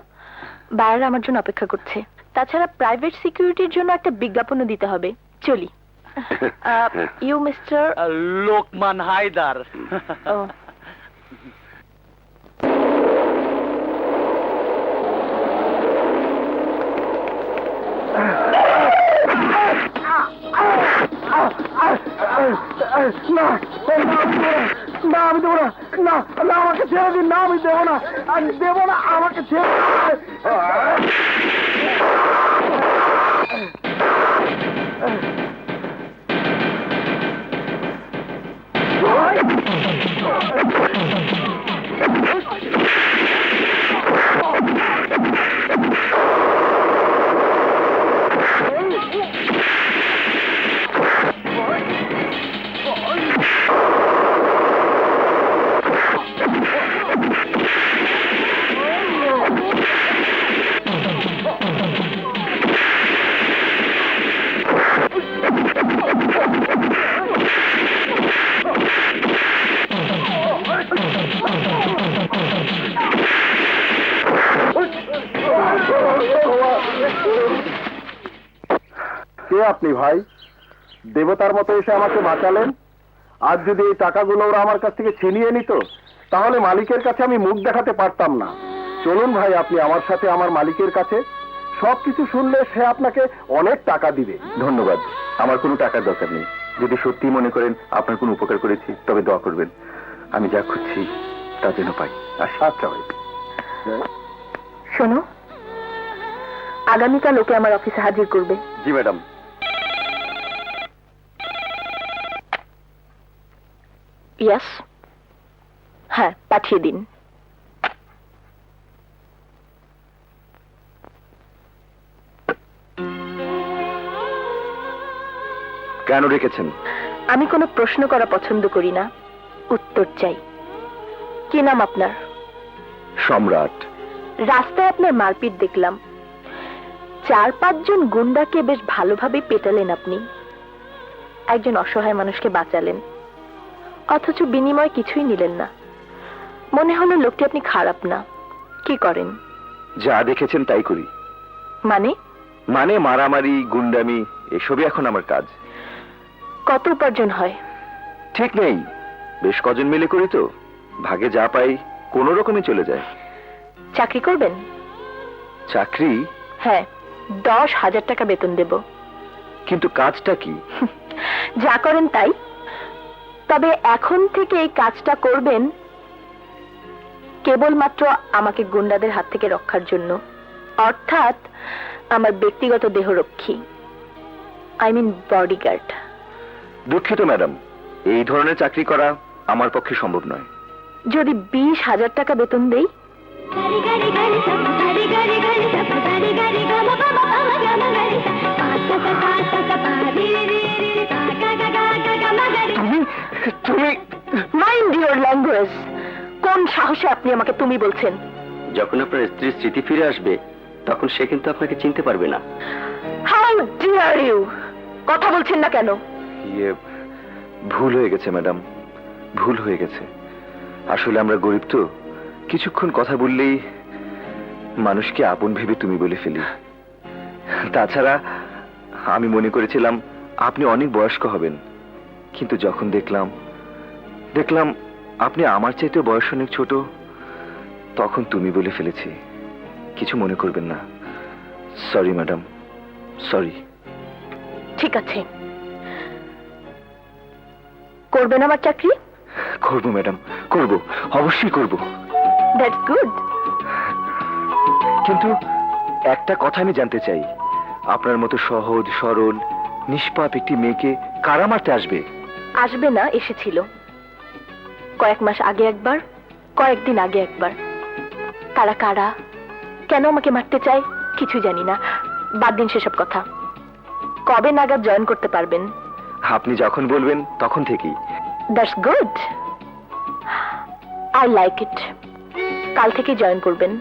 বাইরে আমার জন্য অপেক্ষা করছে। তাছাড়া প্রাইভেট সিকিউরিটির জন্য একটা বিজ্ঞাপনও দিতে হবে। চলি। You mister Lokman Haidar. ও না না আমি দেবো না না না আমাকে ছেড়ে দিন না আমি দেবো না আমি দেবো না আমাকে ছেড়ে কে আপনি ভাই? দেবতার মতো এসে আমাকে বাঁচালেন। আজ যদি এই টাকাগুলো ওরা আমার কাছ থেকে ছিনিয়ে নিত তাহলে মালিকের কাছে আমি মুখ দেখাতে পারতাম না। চলুন ভাই, আপনি আমার সাথে আমার মালিকের কাছে। সবকিছু শুনলে সে আপনাকে অনেক টাকা দিবে। ধন্যবাদ, আমার কোনো টাকার দরকার নেই। যদি সত্যি মনে করেন আপনার কোনো উপকার করেছি তবে দোয়া করবেন, আমি যা খুঁজছি তা যেন পাই। আচ্ছা ভাই। শোনো, আগামীকাল ওকে আমার অফিসে হাজির করবে। জি ম্যাডাম। ইয়াস, হ্যাঁ পাঠিয়ে দিন। কেন রেখেছেন? আমি কোনো প্রশ্ন করা পছন্দ করি না, উত্তর চাই। কি নাম আপনার? সম্রাট। রাস্তায় আপনার মারপিট দেখলাম। 4-5 জন গুন্ডাকে বেশ ভালোভাবে পেটালেন আপনি। একজন অসহায় মানুষকে বাঁচালেন, অথচ বিনিময় কিছুই নিলেন না। মনে হলো লোকটি আপনি খারাপ না। কি করেন? যা দেখেছেন তাই করি। মানে? মানে মারামারি, গুন্ডামি এসবই এখন আমার কাজ। কত উপার্জন হয়? ঠিক নেই, বেশ কজন মিলে করি তো। ভাগে যা পাই কোনো রকমে চলে যায়। চাকরি করবেন? চাকরি? হ্যাঁ, 10,000 টাকা বেতন দেব। কিন্তু কাজটা কি? যা করেন তাই। তবে এখন থেকে এই কাজটা করবেন কেবলমাত্র আমাকে গুন্ডাদের হাত থেকে রক্ষার জন্য, অর্থাৎ আমার ব্যক্তিগত দেহরক্ষী, আই মিন বডিগার্ড। দুঃখিত ম্যাডাম, এই ধরনের চাকরি করা আমার পক্ষে সম্ভব নয়। যদি 20,000 টাকা বেতন দেই? তুমি মাইন্ড ইওর ল্যাঙ্গুয়েজ। কোন সাহসে আপনি আমাকে তুমি বলছেন? যখন আপনার স্ত্রীর স্মৃতি ফিরে আসবে তখন সে কিন্তু আপনাকে চিনতে পারবে না। How dare you! কথা বলছেন না কেন? ইয়ে, ভুল হয়ে গেছে ম্যাডাম, ভুল হয়ে গেছে। আসলে আমরা গরিব তো, কিছুক্ষণ কথা বললেই মানুষকে আপন ভেবে তুমি বলে ফেলি। তাছাড়া আমি মনে করেছিলাম আপনি অনেক বয়স্ক হবেন, কিন্তু যখন দেখলাম আপনি আমার চাইতে বয়স অনেক ছোট, তখন তুমি বলে ফেলেছি। কিছু মনে করবেন না। Sorry madam, sorry. ঠিক আছে, করবেন আমার চাকরি? করবো ম্যাডাম, করবো, অবশ্যই করবো। That's good. কিন্তু একটা কথা আমি জানতে চাই, আপনার মতো সহজ সরল নিষ্পাপ একটি মেয়েকে কারা মারতে আসবে? আসবে না, এসেছিল। কয়েক মাস আগে একবার, কয়েকদিন আগে একবার। তারা কারা, কেন আমাকে মারতে চায় কিছু জানি না। বাদ দিন সেসব কথা। কবে নাগাদ জয়েন করতে পারবেন? আপনি যখন বলবেন তখন থেকেই। That's good, I like it. কাল থেকে জয়েন করবেন।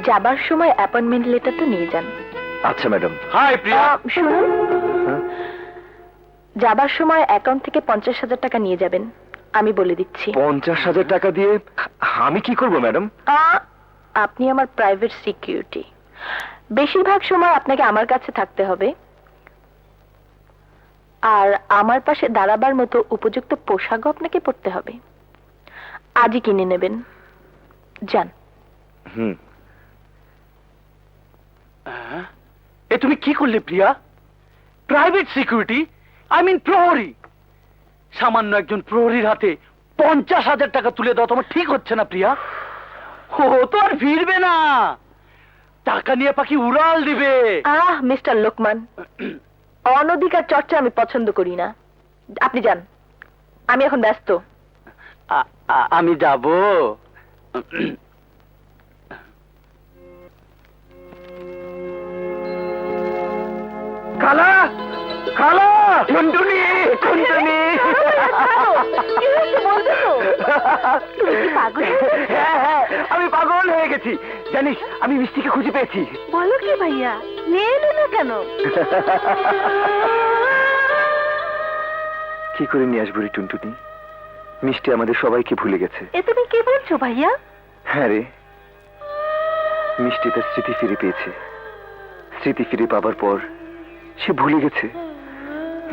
যাবার সময় অ্যাপয়েন্টমেন্ট লেটার তো নিয়ে যান। আচ্ছা ম্যাডাম। হাই প্রিয়া। শুনুন, যাবার সময় অ্যাকাউন্ট থেকে 50,000 টাকা নিয়ে যাবেন, আমি বলে দিচ্ছি। 50,000 টাকা দিয়ে আমি কি করব ম্যাডাম? আপনি আমার প্রাইভেট সিকিউরিটি। বেশিরভাগ সময় আপনাকে আমার কাছে থাকতে হবে, আর আমার পাশে দাঁড়াবার মতো উপযুক্ত পোশাকও আপনাকে পরতে হবে। আজই কিনে নেবেন, যান। হুম। তুমি কি করলে প্রিয়া? প্রাইভেট সিকিউরিটি, আই মিন প্রহরী, সামান্য একজন প্রহরীর হাতে 50,000 টাকা তুলে দাও তোমার ঠিক হচ্ছে না প্রিয়া? ও তো আর ফিরবে না, টাকা নিয়ে পাখি উড়াল দিবে। মিস্টার লোকমান, অনধিকার চর্চা আমি পছন্দ করি না। আপনি যান, আমি এখন ব্যস্ত। আমি যাব। খালা, খালা, টুনটুনি, টুনটুনি। হ্যাঁ, আমি পাগল হয়ে গেছি। জানিস, আমি মিষ্টিকে খুঁজে পেয়েছি। বলো কি ভাইয়া, নিয়ে এলে না কেন? কি করে নিয়ে আসবো রে টুনটুনি? মিষ্টি আমাদের সবাইকে ভুলে গেছে। এ তুমি কি বলছো ভাইয়া? হ্যাঁ রে, মিষ্টি তার স্মৃতি ফিরে পেয়েছে। স্মৃতি ফিরে পাবার পর সে ভুলে গেছে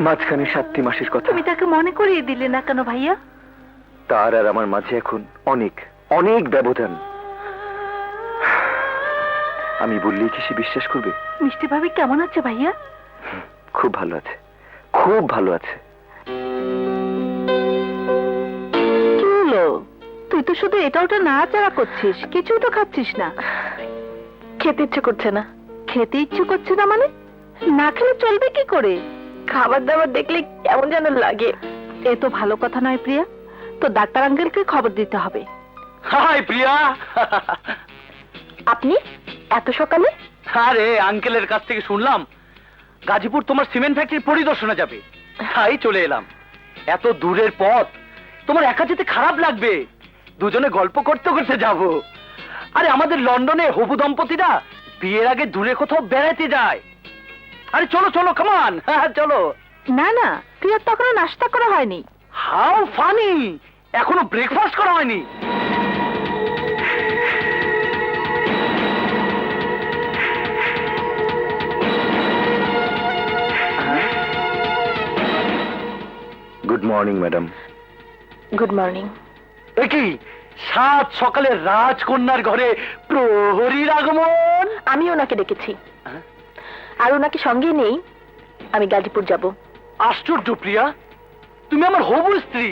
মাঝখানে 7টি মাসের কথা। তুমি তাকে মনে করিয়ে দিলে না কেন ভাইয়া? তার আর আমার মাঝে এখন অনেক অনেক ব্যবধান। আমি বললেই কি সে বিশ্বাস করবে? মিষ্টি ভাবি কেমন আছে ভাইয়া? খুব ভালো আছে, খুব ভালো আছে। কি হলো? তুই তো শুধু এটা ওটা নাড়াচাড়া করছিস, কিছুই তো খাচ্ছিস না। খেতে ইচ্ছে করছে না। খেতে ইচ্ছে করছে না মানে? না খেলে চলবে কি করে? খাবার দাবার দেখলে কেমন যেন লাগে। এ তো ভালো কথা নয় প্রিয়া, তো ডাক্তার আঙ্কেলকে খবর দিতে হবে। হাই প্রিয়া। আপনি এত সকালে? আরে আঙ্কেলের কাছ থেকে শুনলাম গাজীপুর তোমার সিমেন্ট ফ্যাক্টরি পরিদর্শনে যাবে, তাই চলে এলাম। এত দূরের পথ, তোমার একা যেতে খারাপ লাগবে, দুজনে গল্প করতে করতে যাব। আরে আমাদের লন্ডনে হবু দম্পতিরা বিয়ের আগে দূরে কোথাও বেড়াতে যায়। আরে চলো চলো, কামান, চলো। না না, প্রিয়ার তো এখনো নাস্তা করা হয়নি। হাউ ফানি, এখনো ব্রেকফাস্ট করা হয়নি। Good morning madam. Good morning. কি সাত সকালে রাজকন্যার ঘরে প্রহরীর আগমন? আমি ওনাকে ডেকেছি, আর ওনাকে সঙ্গে নেই। আমি গাজীপুর যাব। আশ্চর্য প্রিয়া, তুমি আমার হবু স্ত্রী।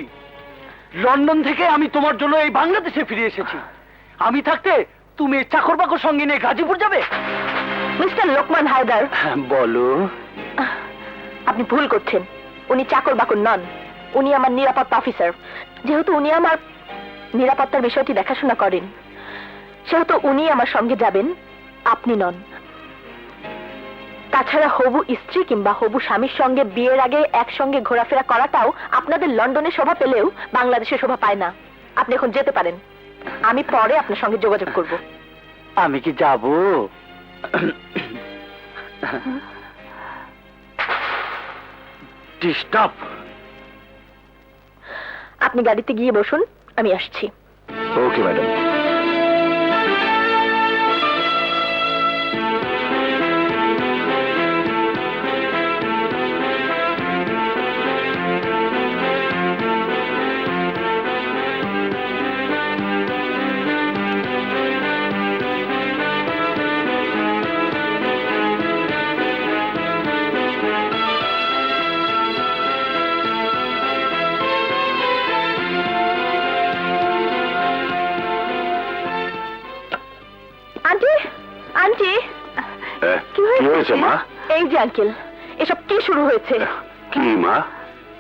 লন্ডন থেকে আমি তোমার জন্য এই বাংলাদেশে ফিরে এসেছি। আমি থাকতে তুমি চাকর বাকর সঙ্গে নিয়ে গাজীপুর যাবে? মিস্টার লোকমান হায়দার, বলো। আপনি ভুল করছেন। উনি চাকর বাকর নন, উনি আমার নিরাপত্তা অফিসার। যেহেতু উনি আমার নিরাপত্তার বিষয়টি দেখাশোনা করেন, সেহেতু উনি আমার সঙ্গে যাবেন, আপনি নন। তাছাড়া হবু স্ত্রী কিংবা হবু স্বামীর সঙ্গে বিয়ের আগে একসঙ্গে ঘোরাফেরা করাটাও আপনাদের লন্ডনে শোভা পেলেও বাংলাদেশে শোভা পায় না। আপনি এখন যেতে পারেন, আমি পরে আপনার সঙ্গে যোগাযোগ করব। আমি কি যাব? ডিস্টার্ব। আপনি গাড়িতে গিয়ে বসুন, আমি আসছি। Okay madam. আন্টি, আন্টি, কি হয়েছে মা? এই যে আঙ্কেল, এসব কি শুরু হয়েছে? কি মা?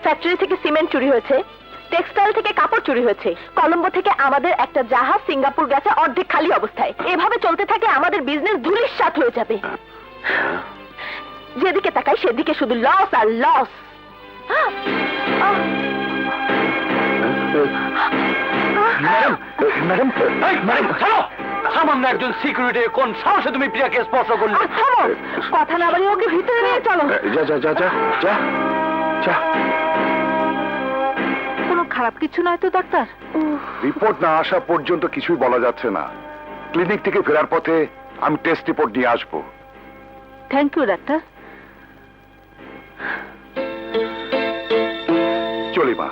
ফ্যাক্টরি থেকে সিমেন্ট চুরি হয়েছে, টেক্সটাইল থেকে কাপড় চুরি হয়েছে, কলম্বো থেকে আমাদের একটা জাহাজ সিঙ্গাপুর গেছে অর্ধেক খালি অবস্থায়। এভাবে চলতে থাকে আমাদের বিজনেস ধূলিসাৎ হয়ে যাবে। যেদিকে তাকাই সেদিকে শুধু লস আর লস। ম্যাডাম, ম্যাডাম ছাড়ো। সামান্য একজন সিকিউরিটি কোন সাহসে তুমি প্রিয়াকে স্পর্শ করলে? কথা না বলে ওকে ভিতরে নিয়ে চলো। যা যা যা যা যা যা। কোনো খারাপ কিছু নয় তো ডাক্তার? রিপোর্ট না আসা পর্যন্ত কিছুই বলা যাচ্ছে না। ক্লিনিক থেকে ফেরার পথে আমি টেস্ট রিপোর্ট নিয়ে আসবো। Thank you doctor. চলি মা।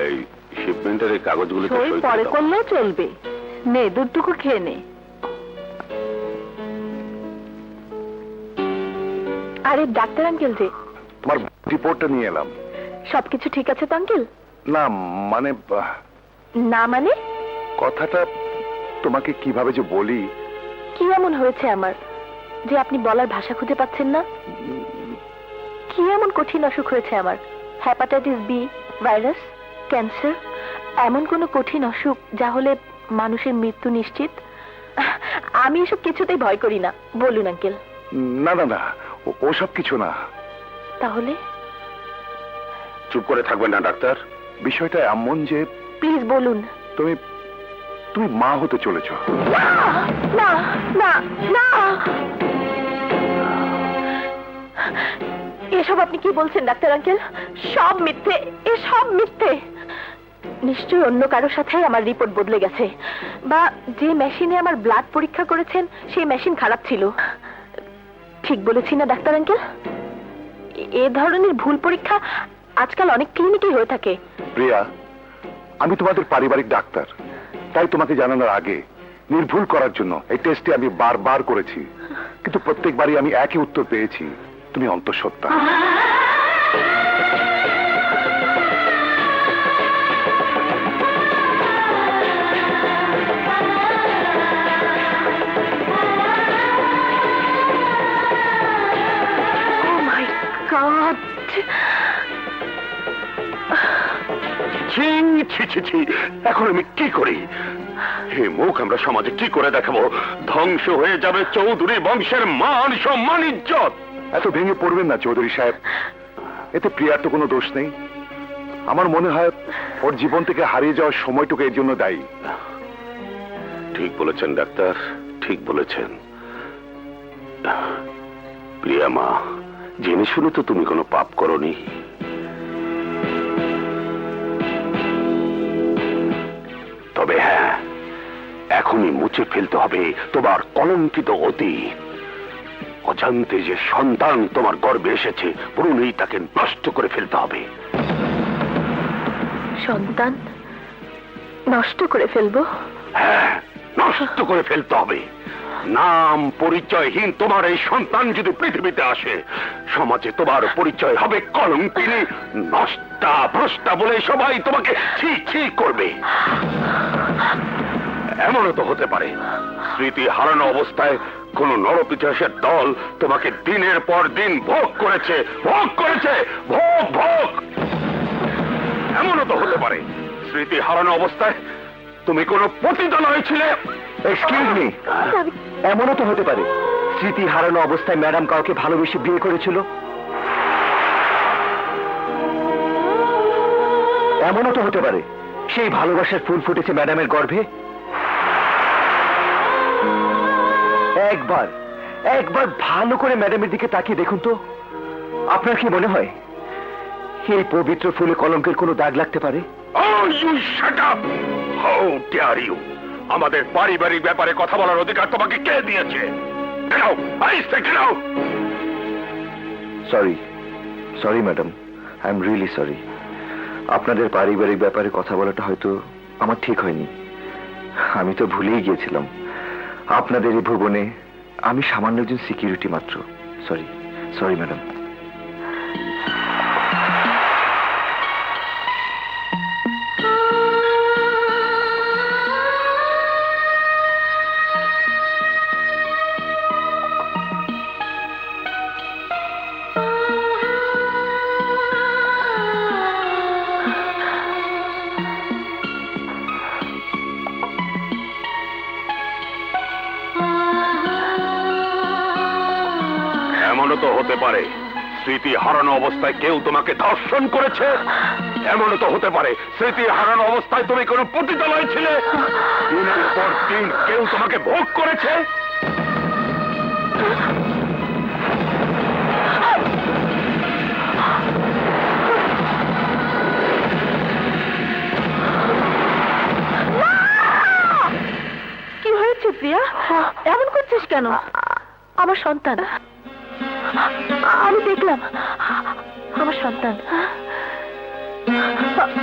এই স্টেটমেন্টের এই কাগজগুলো সই পরে করলেও চলবে। নে দুধটুকু খেয়ে নে। আরে ডাক্তার আঙ্কেল যে, তোমার রিপোর্টটা নিয়ে এলাম। সবকিছু ঠিক আছে তো আঙ্কেল? না মানে না মানে? কথাটা তোমাকে কিভাবে যে বলি। কি এমন হয়েছে আমার যে আপনি বলার ভাষা খুঁজে পাচ্ছেন না? কি এমন কঠিন অসুখ হয়েছে আমার? হ্যাপাটাইটিস বি, ভাইরাস, ক্যান্সার, এমন কোনো কঠিন অসুখ যা হলে মানুষের মৃত্যু নিশ্চিত? আমি এসব কিছুতেই ভয় করি না। বলুন আঙ্কেল। না না না, ওসব কিছু না। তাহলে? চুপ করে থাকবেন না ডাক্তার। বিষয়টা এমন যে প্লিজ বলুন। তুমি তুমি মা হতে চলেছ। না না না, এসব আপনি কি বলছেন ডাক্তার আঙ্কেল? সব মিথ্যে, এসব মিথ্যে। নিশ্চয়ই অন্য কারোর সাথে আমার রিপোর্ট বদলে গেছে, বা যে মেশিনে আমার ব্লাড পরীক্ষা করেছেন সেই মেশিন খারাপ ছিল। ঠিক বলেছি না ডাক্তার আঙ্কেল? এ ধরনের ভুল পরীক্ষা আজকাল অনেক ক্লিনিকেই হয়ে থাকে। প্রিয়া, আমি তোমাদের পারিবারিক ডাক্তার, তাই তোমাকে জানানোর আগে নির্ভুল করার জন্য এই টেস্টে আমি বারবার করেছি, কিন্তু প্রত্যেকবারই আমি একই উত্তর পেয়েছি, তুমি অন্তঃসত্ত্বা। Oh my God! ছি ছি ছি ছি, এখন আমি কি করি? এই মুখ আমরা সমাজে কি করে দেখাবো? ধ্বংস হয়ে যাবে চৌধুরী বংশের মান সম্মান ইজ্জত। এত ভেঙে পড়বেন না চৌধুরী সাহেব, এতে প্রিয়ার তো কোনো দোষ নেই। আমার মনে হয় ওর জীবন থেকে হারিয়ে যাওয়ার সময়টুকু এর জন্য দায়ী। ঠিক বলেছেন ডাক্তার, ঠিক বলেছেন। প্রিয়া মা, জেনে শুনে তো তুমি কোনো পাপ করনি। তবে হ্যাঁ, এখনই মুছে ফেলতে হবে তোমার কলঙ্কিত অতীত। অজান্তে যে সন্তান তোমার গর্ভে এসেছে, পুরোই তাকে নষ্ট করে ফেলতে হবে। সন্তান নষ্ট করে ফেলবো? হ্যাঁ, নষ্ট করে ফেলতে হবে। নাম পরিচয়হীন তোমার এই সন্তান যদি পৃথিবীতে আসে, সমাজে তোমার পরিচয় হবে কলঙ্কিনী, নষ্টা ভ্রষ্টা বলে সবাই তোমাকে ছি ছি করবে। এমনও তো হতে পারে স্মৃতি হারানো অবস্থায় কোন নরপিশাচের দল তোমাকে দিনের পর দিন ভোগ করেছে, ভোগ করেছে, ভোগ ভোগ। এমনও তো হতে পারে স্মৃতি হারানো অবস্থায় তুমি কোন পতিতালয়ে ছিলে। এক্সকিউজ মি, এমনও তো হতে পারে স্মৃতি হারানো অবস্থায় ম্যাডাম কাউকে ভালোবেসে বিয়ে করেছিল। এমনও তো হতে পারে সেই ভালোবাসার ফুল ফুটেছে ম্যাডামের গর্ভে। একবার একবার ভালো করে ম্যাডামের দিকে তাকিয়ে দেখুন তো, আপনার কি মনে হয় এই পবিত্র ফুলে কলঙ্কের কোনো দাগ লাগতে পারে? Oh, you shut up! How dare you! আমাদের পারিবারিক ব্যাপারে কথা বলার অধিকার তোমাকে কে দিয়েছে? Get out! I say get out! Sorry sorry madam, I am really sorry. আপনাদের পারিবারিক ব্যাপারে কথা বলাটা হয়তো আমার ঠিক হয়নি। আমি তো ভুলেই গিয়েছিলাম আপনাদের এই ভুবনে আমি সামান্য একজন সিকিউরিটি মাত্র। Sorry sorry madam. এমনও তো হতে পারে স্মৃতি হারানো অবস্থায় কেউ তোমাকে ধর্ষণ করেছে। এমনও তো হতে পারে স্মৃতি হারানো অবস্থায় তুমি কোনো পতিতালয়ে ছিলে। দিনের পর দিন কেউ তোমাকে ভোগ করেছে। কি হয়েছে প্রিয়া? এমন করছিস কেন? আমার সন্তান, আমি দেখলাম আমার সন্তান।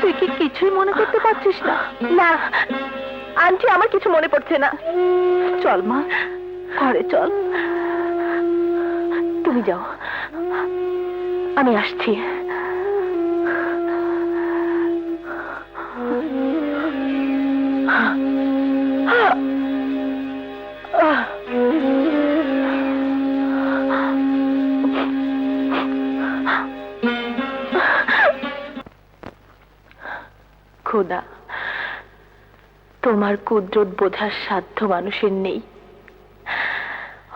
তুই কি কিছুই মনে করতে পারছিস না? না আন্টি, আমার কিছু মনে পড়ছে না। চল মা, ঘরে চল। তুমি যাও, আমি আসছি। খোদা, তোমার কুদরত বোঝার সাধ্য মানুষের নেই।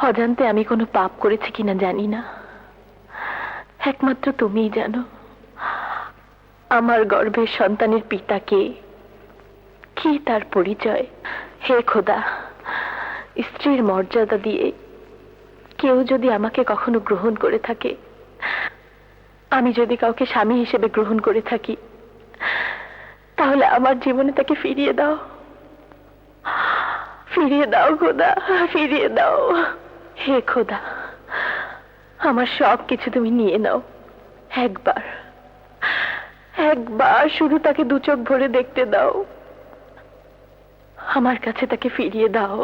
অজান্তে আমি কোনো পাপ করেছি কিনা জানি না, একমাত্র তুমিই জানো। আমার গর্ভের সন্তানের পিতা কে, কি তার পরিচয়? হে খোদা, স্ত্রীর মর্যাদা দিয়ে কেউ যদি আমাকে কখনো গ্রহণ করে থাকে, আমি যদি কাউকে স্বামী হিসেবে গ্রহণ করে থাকি, তাহলে আমার জীবনে তাকে ফিরিয়ে দাও, ফিরিয়ে দাও খোদা, ফিরিয়ে দাও। হে খোদা, আমার সব কিছু তুমি নিয়ে নাও। একবার একবার শুধু তাকে দু চোখ ভরে দেখতে দাও। আমার কাছে তাকে ফিরিয়ে দাও,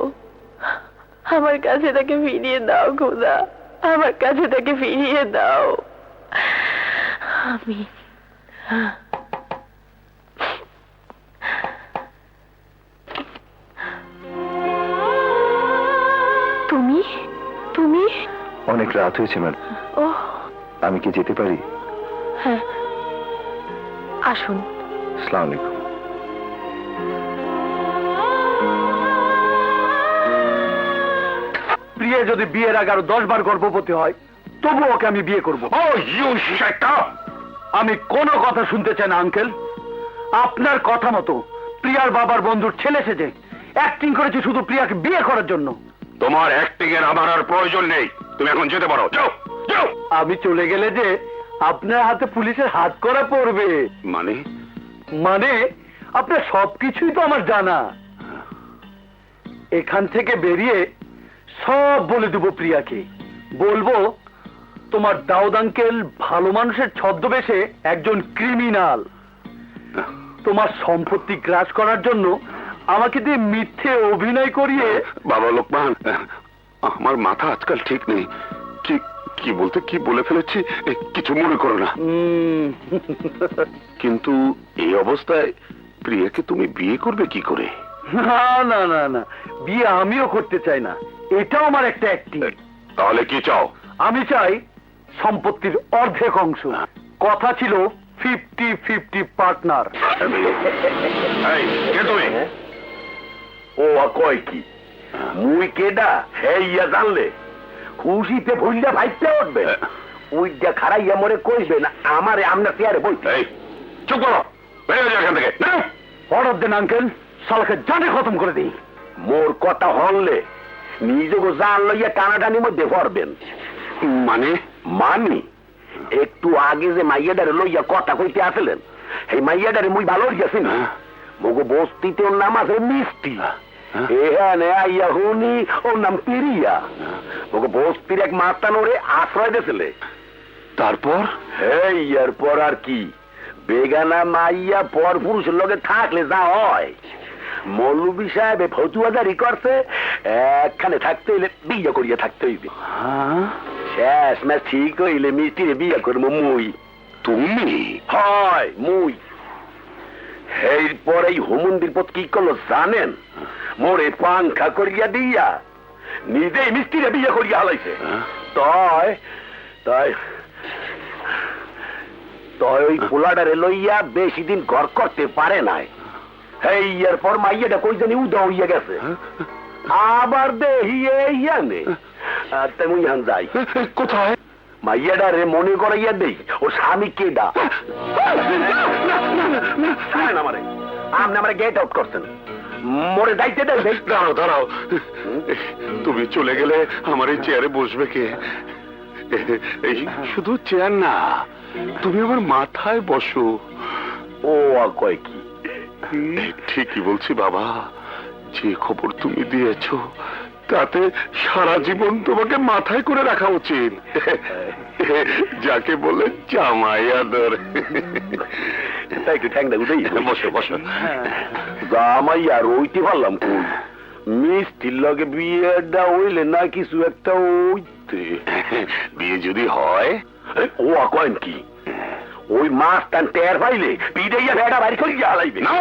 আমার কাছে তাকে ফিরিয়ে দাও খোদা, আমার কাছে তাকে ফিরিয়ে দাও। আমি তুমি তুমি অনেক রাত হয়েছে ম্যাডাম, ও আমি কি যেতে পারি? হ্যাঁ, আসুন। আসসালামু আলাইকুম। প্রিয়া যদি বিয়ের আগে আরো 10 বার গর্ভবতী হয়, তবু ওকে আমি বিয়ে করব। ও ইউ শাট আপ! আমি কোনো কথা শুনতে চাই না আঙ্কেল। আপনার কথা মতো প্রিয়ার বাবার বন্ধুর ছেলে সেজে অ্যাক্টিং করেছে শুধু প্রিয়াকে বিয়ে করার জন্য। তোমার অ্যাক্টিং এর আমার আর প্রয়োজন নেই, তুমি এখন যেতে পারো, যাও যাও। আমি চলে গেলে যে আপনার হাতে পুলিশের হাত করা পড়বে। মানে? মানে আপনার সবকিছুই তো আমার জানা। এখান থেকে বেরিয়ে সব বলে দেবো প্রিয়াকে। বলবো তোমার দাউদ আঙ্কেল ভালো মানুষের ছদ্মবেশে একজন ক্রিমিনাল। তোমার সম্পত্তি গ্রাস করার জন্য আমাকে দিয়ে মিথ্যে অভিনয় করিয়ে। বাবা লোকমান, আমার মাথা আজকাল ঠিক নেই। কি কি বলতে কি বলে ফেলেছি, কিছু মনে করো না। কিন্তু এই অবস্থায় প্রিয়াকে তুমি বিয়ে করবে কি করে? না না না না, বিয়ে আমিও করতে চাই না, এটাও আমার একটা অ্যাক্টিং। তাহলে কি চাও? আমি চাই সম্পত্তির অর্ধেক অংশ। কথা ছিল 50-50 পার্টনার। এই, কে তুমি? ও কয় কি মুই কেডা হে ইয়া জানলে খুশিতে ভুললে ভাইতে উঠবে। উইটা খারাইয়া মরে কইবে না আমারে আমরা চেয়ারে বইতে। এই চুপ করো, বেরিয়ে যাও এখান থেকে। অর্ডার দেন আঙ্কেল, শালাকে জানে খতম করে দিই। মোর কথা হনলে নিজেকে জান লইয়া টানাটানি মধ্যে পড়বেন। মানে? মানি একটু আগে যে মাইয়াডারে লইয়া কথা কইতে আসলেন, এই মাইয়াডারে মুই ভালো গেছি না। মগো বস্তিতে ওর নাম আছে মিষ্টি। এখানে আইয়া হুনি ওর নাম পিরিয়া। মগো বস্তির এক মাস্তানোরে আশ্রয় দিয়েছিলে। তারপর? এই এরপর আর কি, বেগানা মাইয়া পর পুরুষের লগে থাকলে যা হয়। মৌলবী সাহেব ফতুয়া জারি করছে, একখানে থাকতে হইলে বিয়ে করিয়া থাকতে হইবে। শেষ ম্যাচ ঠিক হইলে মিষ্টিরে বিয়ে করবো মুই। তুমি? হয় মুই। এরপর এই হুমুন্দির পথ কি করলো জানেন? মোরে পাংখা করিয়া দিয়া নিজেই মিষ্টিরে বিয়ে করিয়া হালাইছে। তাই তাই তাই ওই পোলাডারে লইয়া বেশি দিন ঘর করতে পারে নাই। এই এরপর মাইয়াটা কই জানি উদা হইয়া গেছে। আবার দেখি এইয়ানে তেমন ইহান যাই। কোথায়? মাইয়াডারে মনে করাইয়া দেই ও স্বামী কেডা। আপনি আমার গেট আউট করছেন, মোরে যাইতে দেন। দাঁড়াও দাঁড়াও, তুমি চলে গেলে আমার এই চেয়ারে বসবে কে? এই শুধু চেয়ার না, তুমি আমার মাথায় বসো। ও কয় কি? ঠিকই বলছি বাবা, যে খবর তুমি দিয়েছো তাতে সারা জীবন তোমাকে মাথায় করে রাখা উচিত। যাকে বলে জামাই আদর। তাই একটু ঠ্যাংটা উঠেই বসো বসো। জামাই আর ওইতে পারলাম কই মিষ্টির লগে বিয়েটা হইলে না কিছু একটা ওইতে বিয়ে যদি হয় ও কয়েন কি ওই মাছ টান টের পাইলে পিড়াইয়া ভেড়া বাড়ি করে জ্বালাইবে না,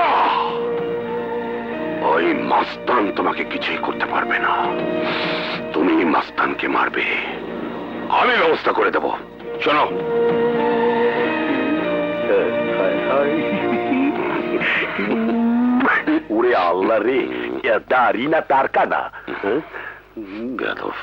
ওই মাস্তান তোমাকে কিছুই করতে পারবে না। তুমি মাস্তানকে মারবে, আমি ব্যবস্থা করে দেব। শোনো, ওরে আল্লাহ রে দাঁড়ি না তার কানা বেয়াদব।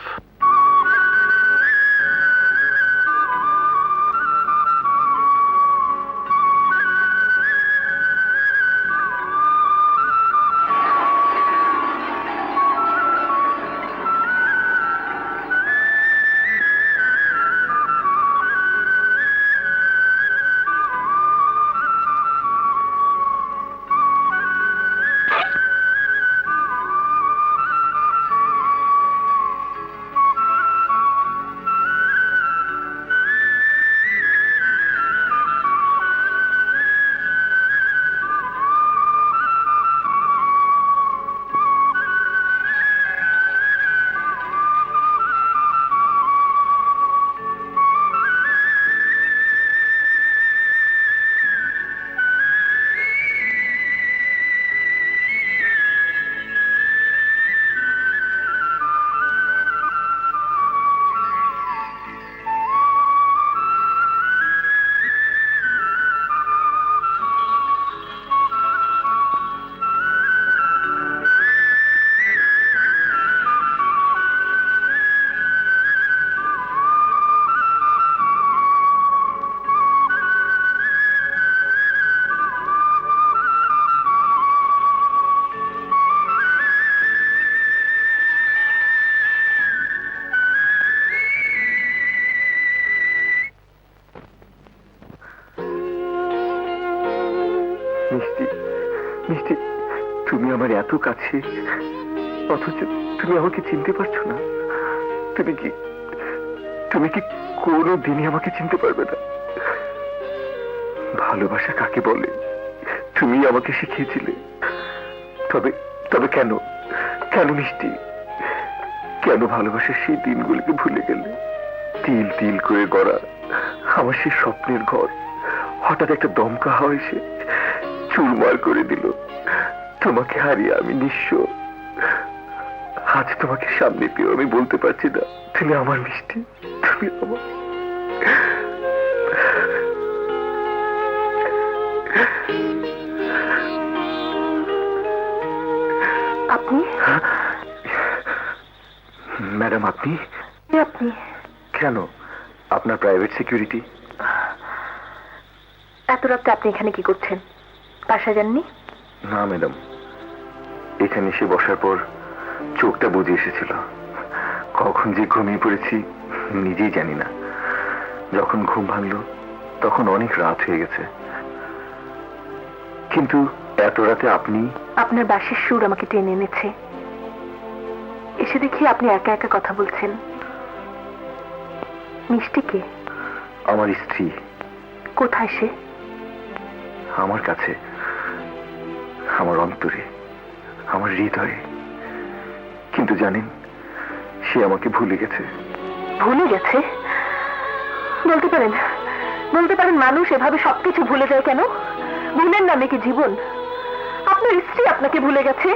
মিষ্টি, মিষ্টি, তুমি আমার এত কাছে, অথচ তুমি আমাকে চিনতে পারছো না। তুমি কি কোনো দিনই আমাকে চিনতে পারবে না? ভালোবাসা কাকে বলে তুমি আমাকে শিখিয়েছিলে। তবে তবে কেন কেন মিষ্টি, কেন ভালোবাসার সেই দিনগুলিকে ভুলে গেলে? তিল তিল করে গড়া আমার সেই স্বপ্নের ঘর হঠাৎ একটা দমকা হাওয়া এসে চুরমার করে দিল। তোমাকে হারিয়ে আমি নিঃস্ব। আজ তোমাকে সামনে পেয়ে আমি বলতে পারছি না তুমি আমার মিষ্টি, তুমি আমার। আপনি? ম্যাডাম আপনি? আপনি কেন? আপনার প্রাইভেট সিকিউরিটি। এত রাতে আপনি এখানে কি করছেন? বাসা যাননি? না ম্যাডাম, এখানে এসে বসার পর চোখটা বুঝে এসেছিল। কখন যে ঘুমিয়ে পড়েছি নিজেই জানি না। যখন ঘুম ভাঙলো তখন অনেক রাত হয়ে গেছে। কিন্তু এত রাতে আপনি? আপনার বাঁশির সুর আমাকে টেনে এনেছে। এসে দেখি আপনি একা একা কথা বলছেন। মিষ্টিকে? আমার স্ত্রী। কোথায় সে? আমার কাছে, আমার অন্তরে, আমার হৃদয়ে। কিন্তু জানেন, সে আমাকে ভুলে গেছে। ভুলে গেছে? বলতে পারেন, বলতে পারেন মানুষ এভাবে সবকিছু ভুলে যায় কেন? ভুলের নামে কি জীবন? আপনার স্ত্রী আপনাকে ভুলে গেছে?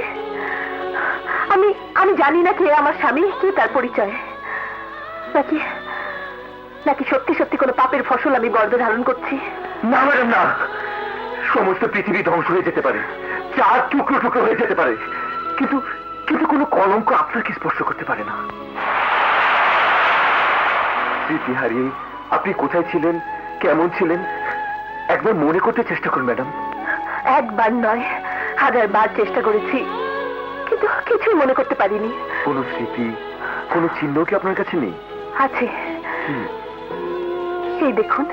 আমি আমি জানি না কে আমার স্বামী, কি তার পরিচয়। নাকি নাকি সত্যি সত্যি কোনো পাপের ফসল আমি গর্ভে ধারণ করছি? না ম্যাডাম না, সমস্ত পৃথিবী ধ্বংস হয়ে যেতে পারে, চার টুকরো টুকরো হয়ে যেতে পারে, কিন্তু কিন্তু কোনো কলঙ্ক আপনাকে স্পর্শ করতে পারে না। স্মৃতি হারিয়ে আপনি কোথায় ছিলেন, কেমন ছিলেন, একবার মনে করতে চেষ্টা করুন ম্যাডাম। একবার নয়, 1000 বার চেষ্টা করেছি, কিন্তু কিছুই মনে করতে পারিনি। কোনো স্মৃতি, কোনো চিহ্ন কি আপনার কাছে নেই? আছে, এই দেখুন,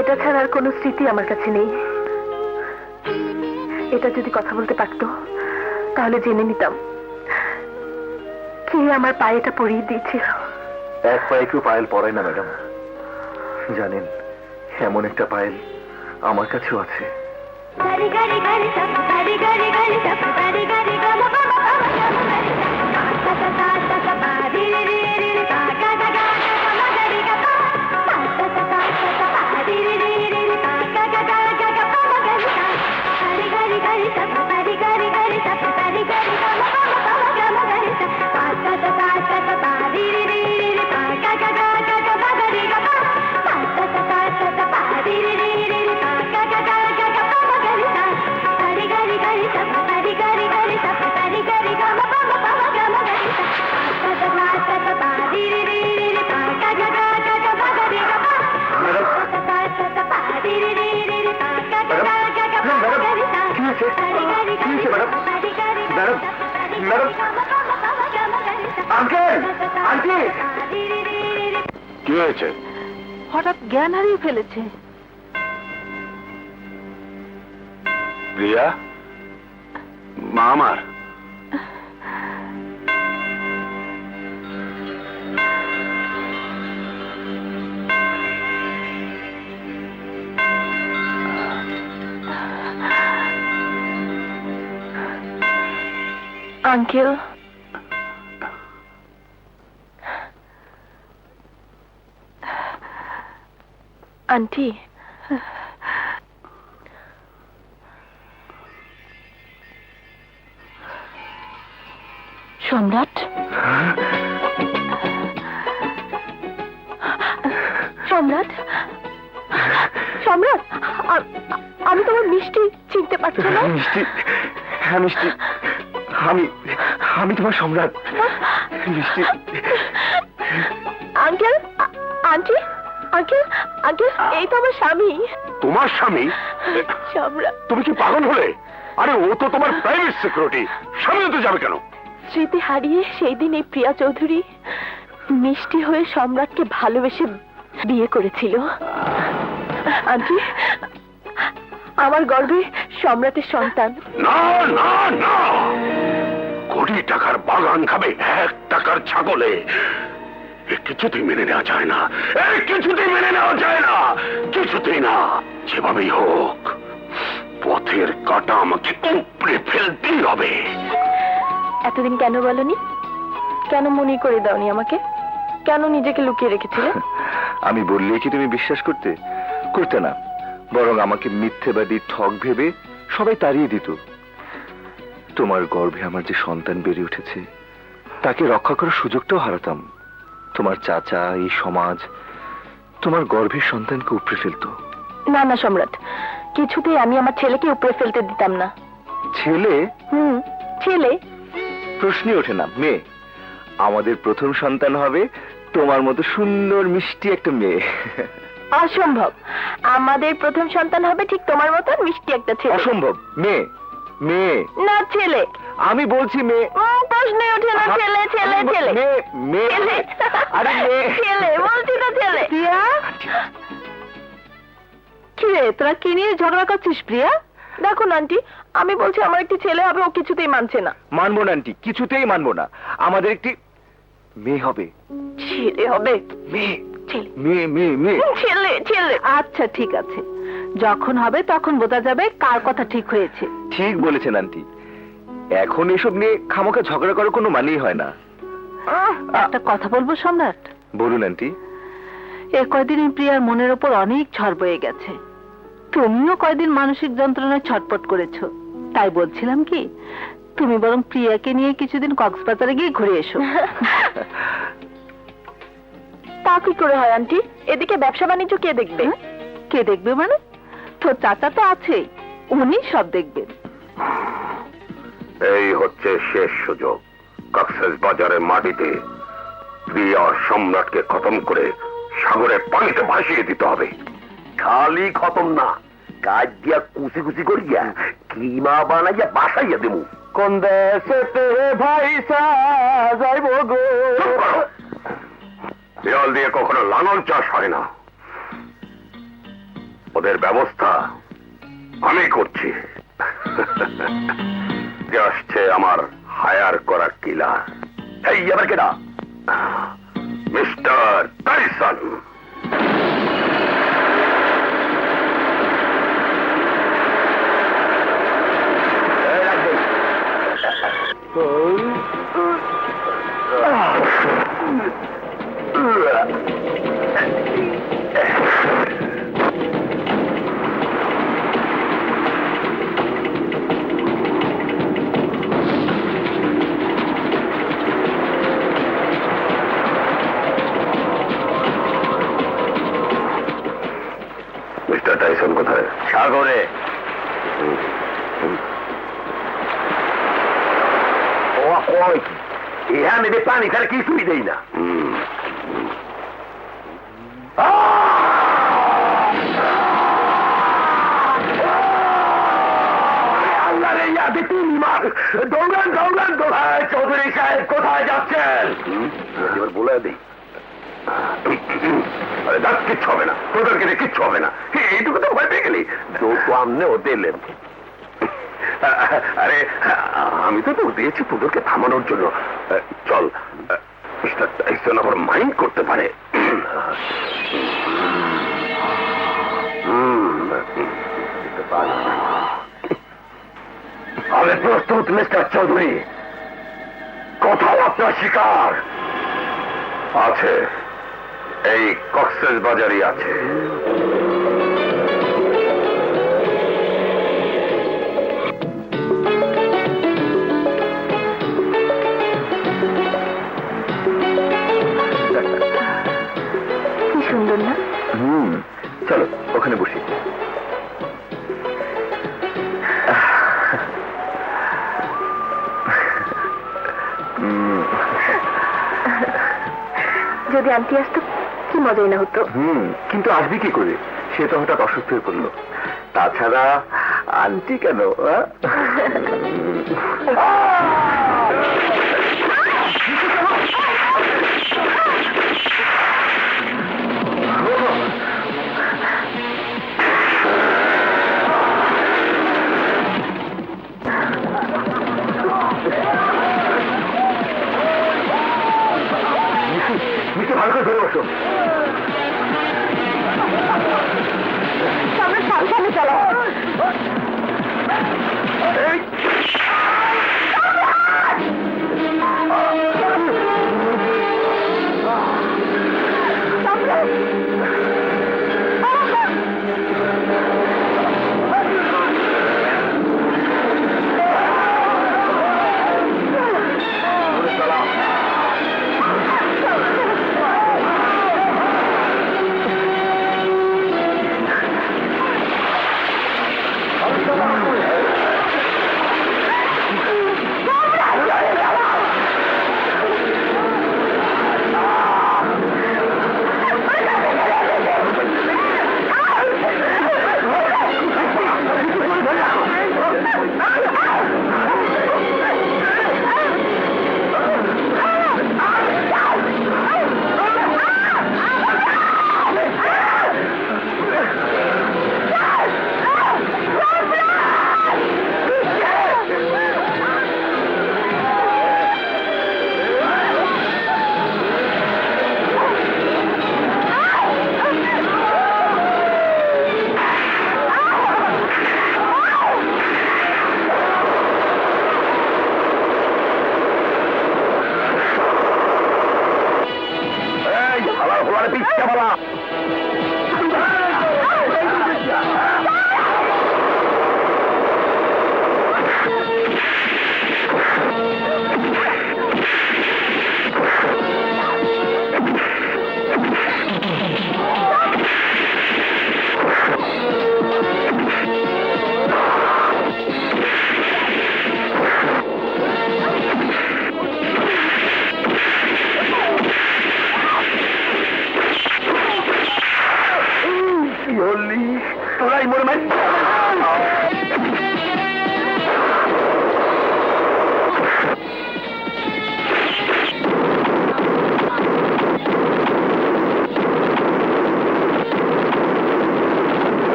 এটা ছাড়া আর কোনো স্মৃতি আমার কাছে নেই। এটা যদি কথা বলতে পারতো তাহলে জেনে নিতাম কে আমার পায়ে এটা পরিয়ে দিয়েছিল। এক পায়ে কেউ পায়েল পরায় না ম্যাডাম। জানেন, এমন একটা পায়েল আমার কাছেও আছে। কি হয়েছে? হঠাৎ জ্ঞান হারিয়ে ফেলেছে। প্রিয়া, মা আমার। আঙ্কেল, আন্টি, সম্রাট, সম্রাট, সম্রাট, আমি তোমার মিষ্টি চিনতে পারছি না। মিষ্টি? হ্যাঁ মিষ্টি, আমি আমি তোমার সম্রাট। মিষ্টি। আঙ্কেল, আন্টি, আঙ্কেল, আঙ্কেল, এই তো আমার স্বামী। তোমার স্বামী? সম্রাট। তুমি কি পাগল হলে? আরে ও তো তোমার প্রাইভেট সিকিউরিটি, স্বামী হতে যাবে কেন? স্মৃতি হারিয়ে সেই দিন এই প্রিয়া চৌধুরী মিষ্টি হয়ে সম্রাটকে ভালোবেসে বিয়ে করেছিল। আন্টি, আমার গর্ভে সম্রাটের সন্তান। না না না, কোটি টাকার বাগান খাবে 1 টাকার ছাগলে। এ কিছুতেই মেনে নেওয়া যায় না, কিছুতেই মেনে নেওয়া যায় না, কিছুতেই না। যেভাবেই হোক পথের কাঁটা আমাকে উপড়ে ফেলতেই হবে। এতদিন কেন বলনি? কেন মনে করে দাওনি আমাকে? কেন নিজেকে লুকিয়ে রেখেছিলে? আমি বললে কি তুমি বিশ্বাস করতে? করতে না, বরং আমাকে মিথ্যেবাদী ঠক ভেবে সবাই তাড়িয়ে দিত। তোমার গর্ভে আমার যে সন্তান বেড়ে উঠেছে তাকে রক্ষা করার সুযোগটাও হারাতাম। তোমার চাচা, এই সমাজ তোমার গর্ভের সন্তানকে উপড়ে ফেলতো। না না সম্রাট, কিছুতেই আমি আমার ছেলেকে উপরে ফেলতে দিতাম না। ছেলে? ছেলে? প্রশ্নই ওঠে না, মেয়ে। আমাদের প্রথম সন্তান হবে তোমার মতো সুন্দর মিষ্টি একটা মেয়ে। অসম্ভব, আমাদের প্রথম সন্তান হবে ঠিক তোমার মতন মিষ্টি একটা ছেলে। অসম্ভব, মেয়ে। মেয়ে না ছেলে। আমি বলছি মেয়ে। প্রশ্নই ওঠে না। ছেলে, ছেলে, ছেলে, মেয়ে, মেয়ে। ছেলে। আরে মেয়ে। ছেলে বলছি তো, ছেলে। প্রিয়া, কি রে, তোরা কি নিয়ে ঝগড়া করছিস? প্রিয়া, দেখো না আন্টি, আমি বলছি আমার একটি ছেলে হবে, ও কিছুতেই মানছে না। মানবো না আন্টি, কিছুতেই মানবো না। আমাদের একটি মেয়ে হবে। ছেলে হবে? মেয়ে। ছেলে। মেয়ে, মেয়ে, মেয়ে। ছেলে, ছেলে। আচ্ছা ঠিক আছে, যখন হবে তখন বোঝা যাবে কার কথা ঠিক হয়েছে। ঠিক বলেছেন আন্টি, এখন এসব নিয়ে খামোখা ঝগড়া করার কোনো মানেই হয় না। একটা কথা বলবো সম্রাট? বলুন আন্টি। এ কয়দিন প্রিয়ার মনের ওপর অনেক ঝড় বয়ে গেছে। তুমিও কয়দিন মানসিক যন্ত্রণায় ছটপট করেছো। তাই বলছিলাম কি, তুমি বরং প্রিয়াকে নিয়ে কিছুদিন কক্সবাজারে গিয়ে ঘুরে এসো। তা কি করে হয় আন্টি? এদিকে ব্যবসা বাণিজ্য কে দেখবে? কে দেখবে মানে? তোর চাচা তো আছেই, উনি সব দেখবেন। এই হচ্ছে শেষ সুযোগ। কক্সবাজারের মাটিতে প্রিয়া সম্রাটকে খতম করে সাগরের পানিতে ভাসিয়ে দিতে হবে। খালি খতম না, কাজ দিয়া কুচি কুচি করিয়া কিমা বানাইয়া বাসাইয়া দেবো। কোন দেশেতে ভাইসা যাইব গো। দেয়াল দিয়ে কখনো লাঙল চাষ হয় না। ওদের ব্যবস্থা আমি করছি। আসছে আমার হায়ার করা কিলার। এই আবার কেডা? Mister Tyson. ও কয় কি এখানে যে পানি তার কিছুই দেই না দৌড়ান দৌড়ান দৌড়ায় চৌধুরী সাহেব কোথায় যাচ্ছেন এবার বলে দিই কিচ্ছু হবে না তোদেরকে দিয়ে কিচ্ছু হবে না এইটুকু তো ভয় পেয়ে গেলি দৌড় তো আমনেও দিলেন আরে আমি তো দৌড় দিয়েছি তোদেরকে থামানোর জন্য চল মিস্টার টাইসন আবার মাইন্ড করতে পারে আমি প্রস্তুত মিস্টার চৌধুরী কোথাও আপনার শিকার আছে এই কক্সেস বাজারই আছে কি সুন্দর না? চলো ওখানে বসি যদি আন্টি আসতো কি মজাই না হতো। কিন্তু আসবি কি করে? সে তো হঠাৎ অসুস্থ হয়ে পড়লো। তাছাড়া আন্টি কেন? মিষ্টি ভালো করে ধরে বসো। সাবধানে চলো।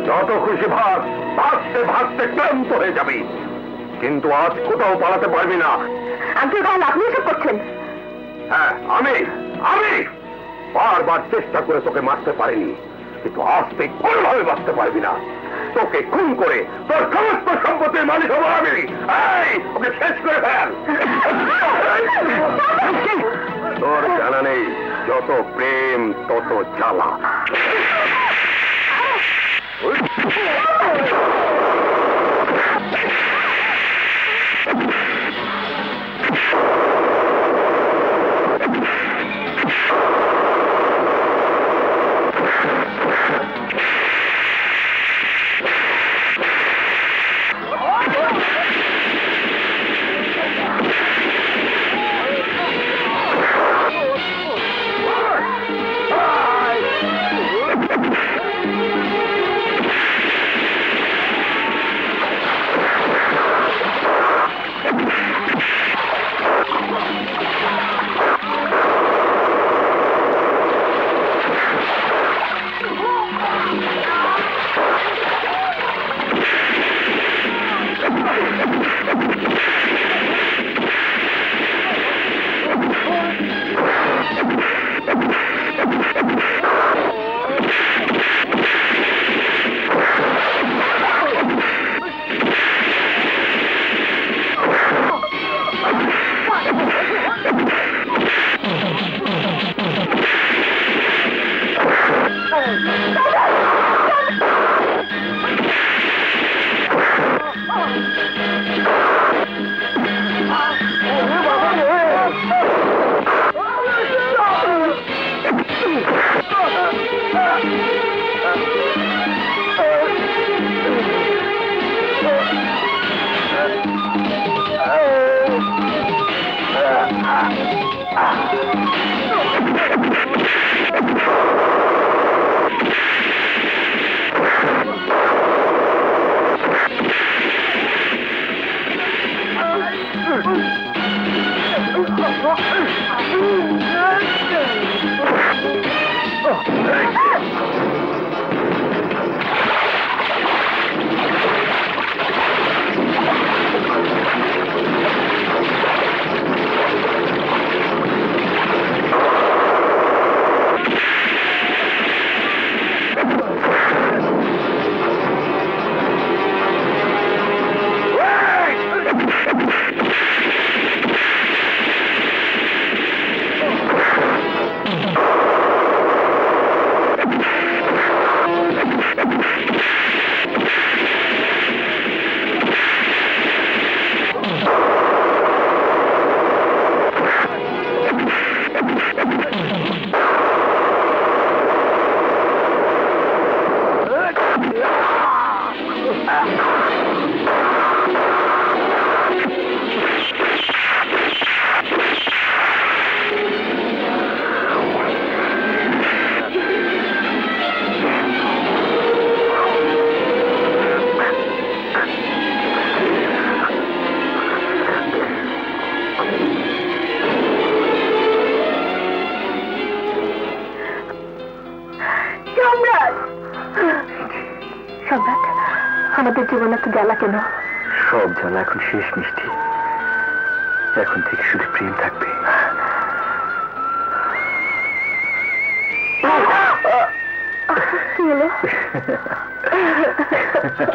যত খুশি ভাগ, ভাগতে ভাগতে ক্লান্ত হয়ে যাবি, কিন্তু আজ কোথাও পালাতে পারবি না। আঙ্কেল তাহলে আপনি এসব করছেন? হ্যাঁ, আমি বারবার চেষ্টা করে তোকে মারতে পারিনি, কিন্তু আজ তুই কোনোভাবে বাঁচতে পারবি না। তোকে খুন করে তোর সমস্ত সম্পত্তির মালিক হবো আমি। এই, ওকে শেষ করে ফেল। তোর জানা নেই, যত প্রেম তত জ্বালা। সম্রাট, আমাদের জীবনে তো জ্বালা কেন? সব জ্বালা এখন শেষ মিষ্টি। এখন থেকে শুধু প্রেম থাকবে। কি হলো?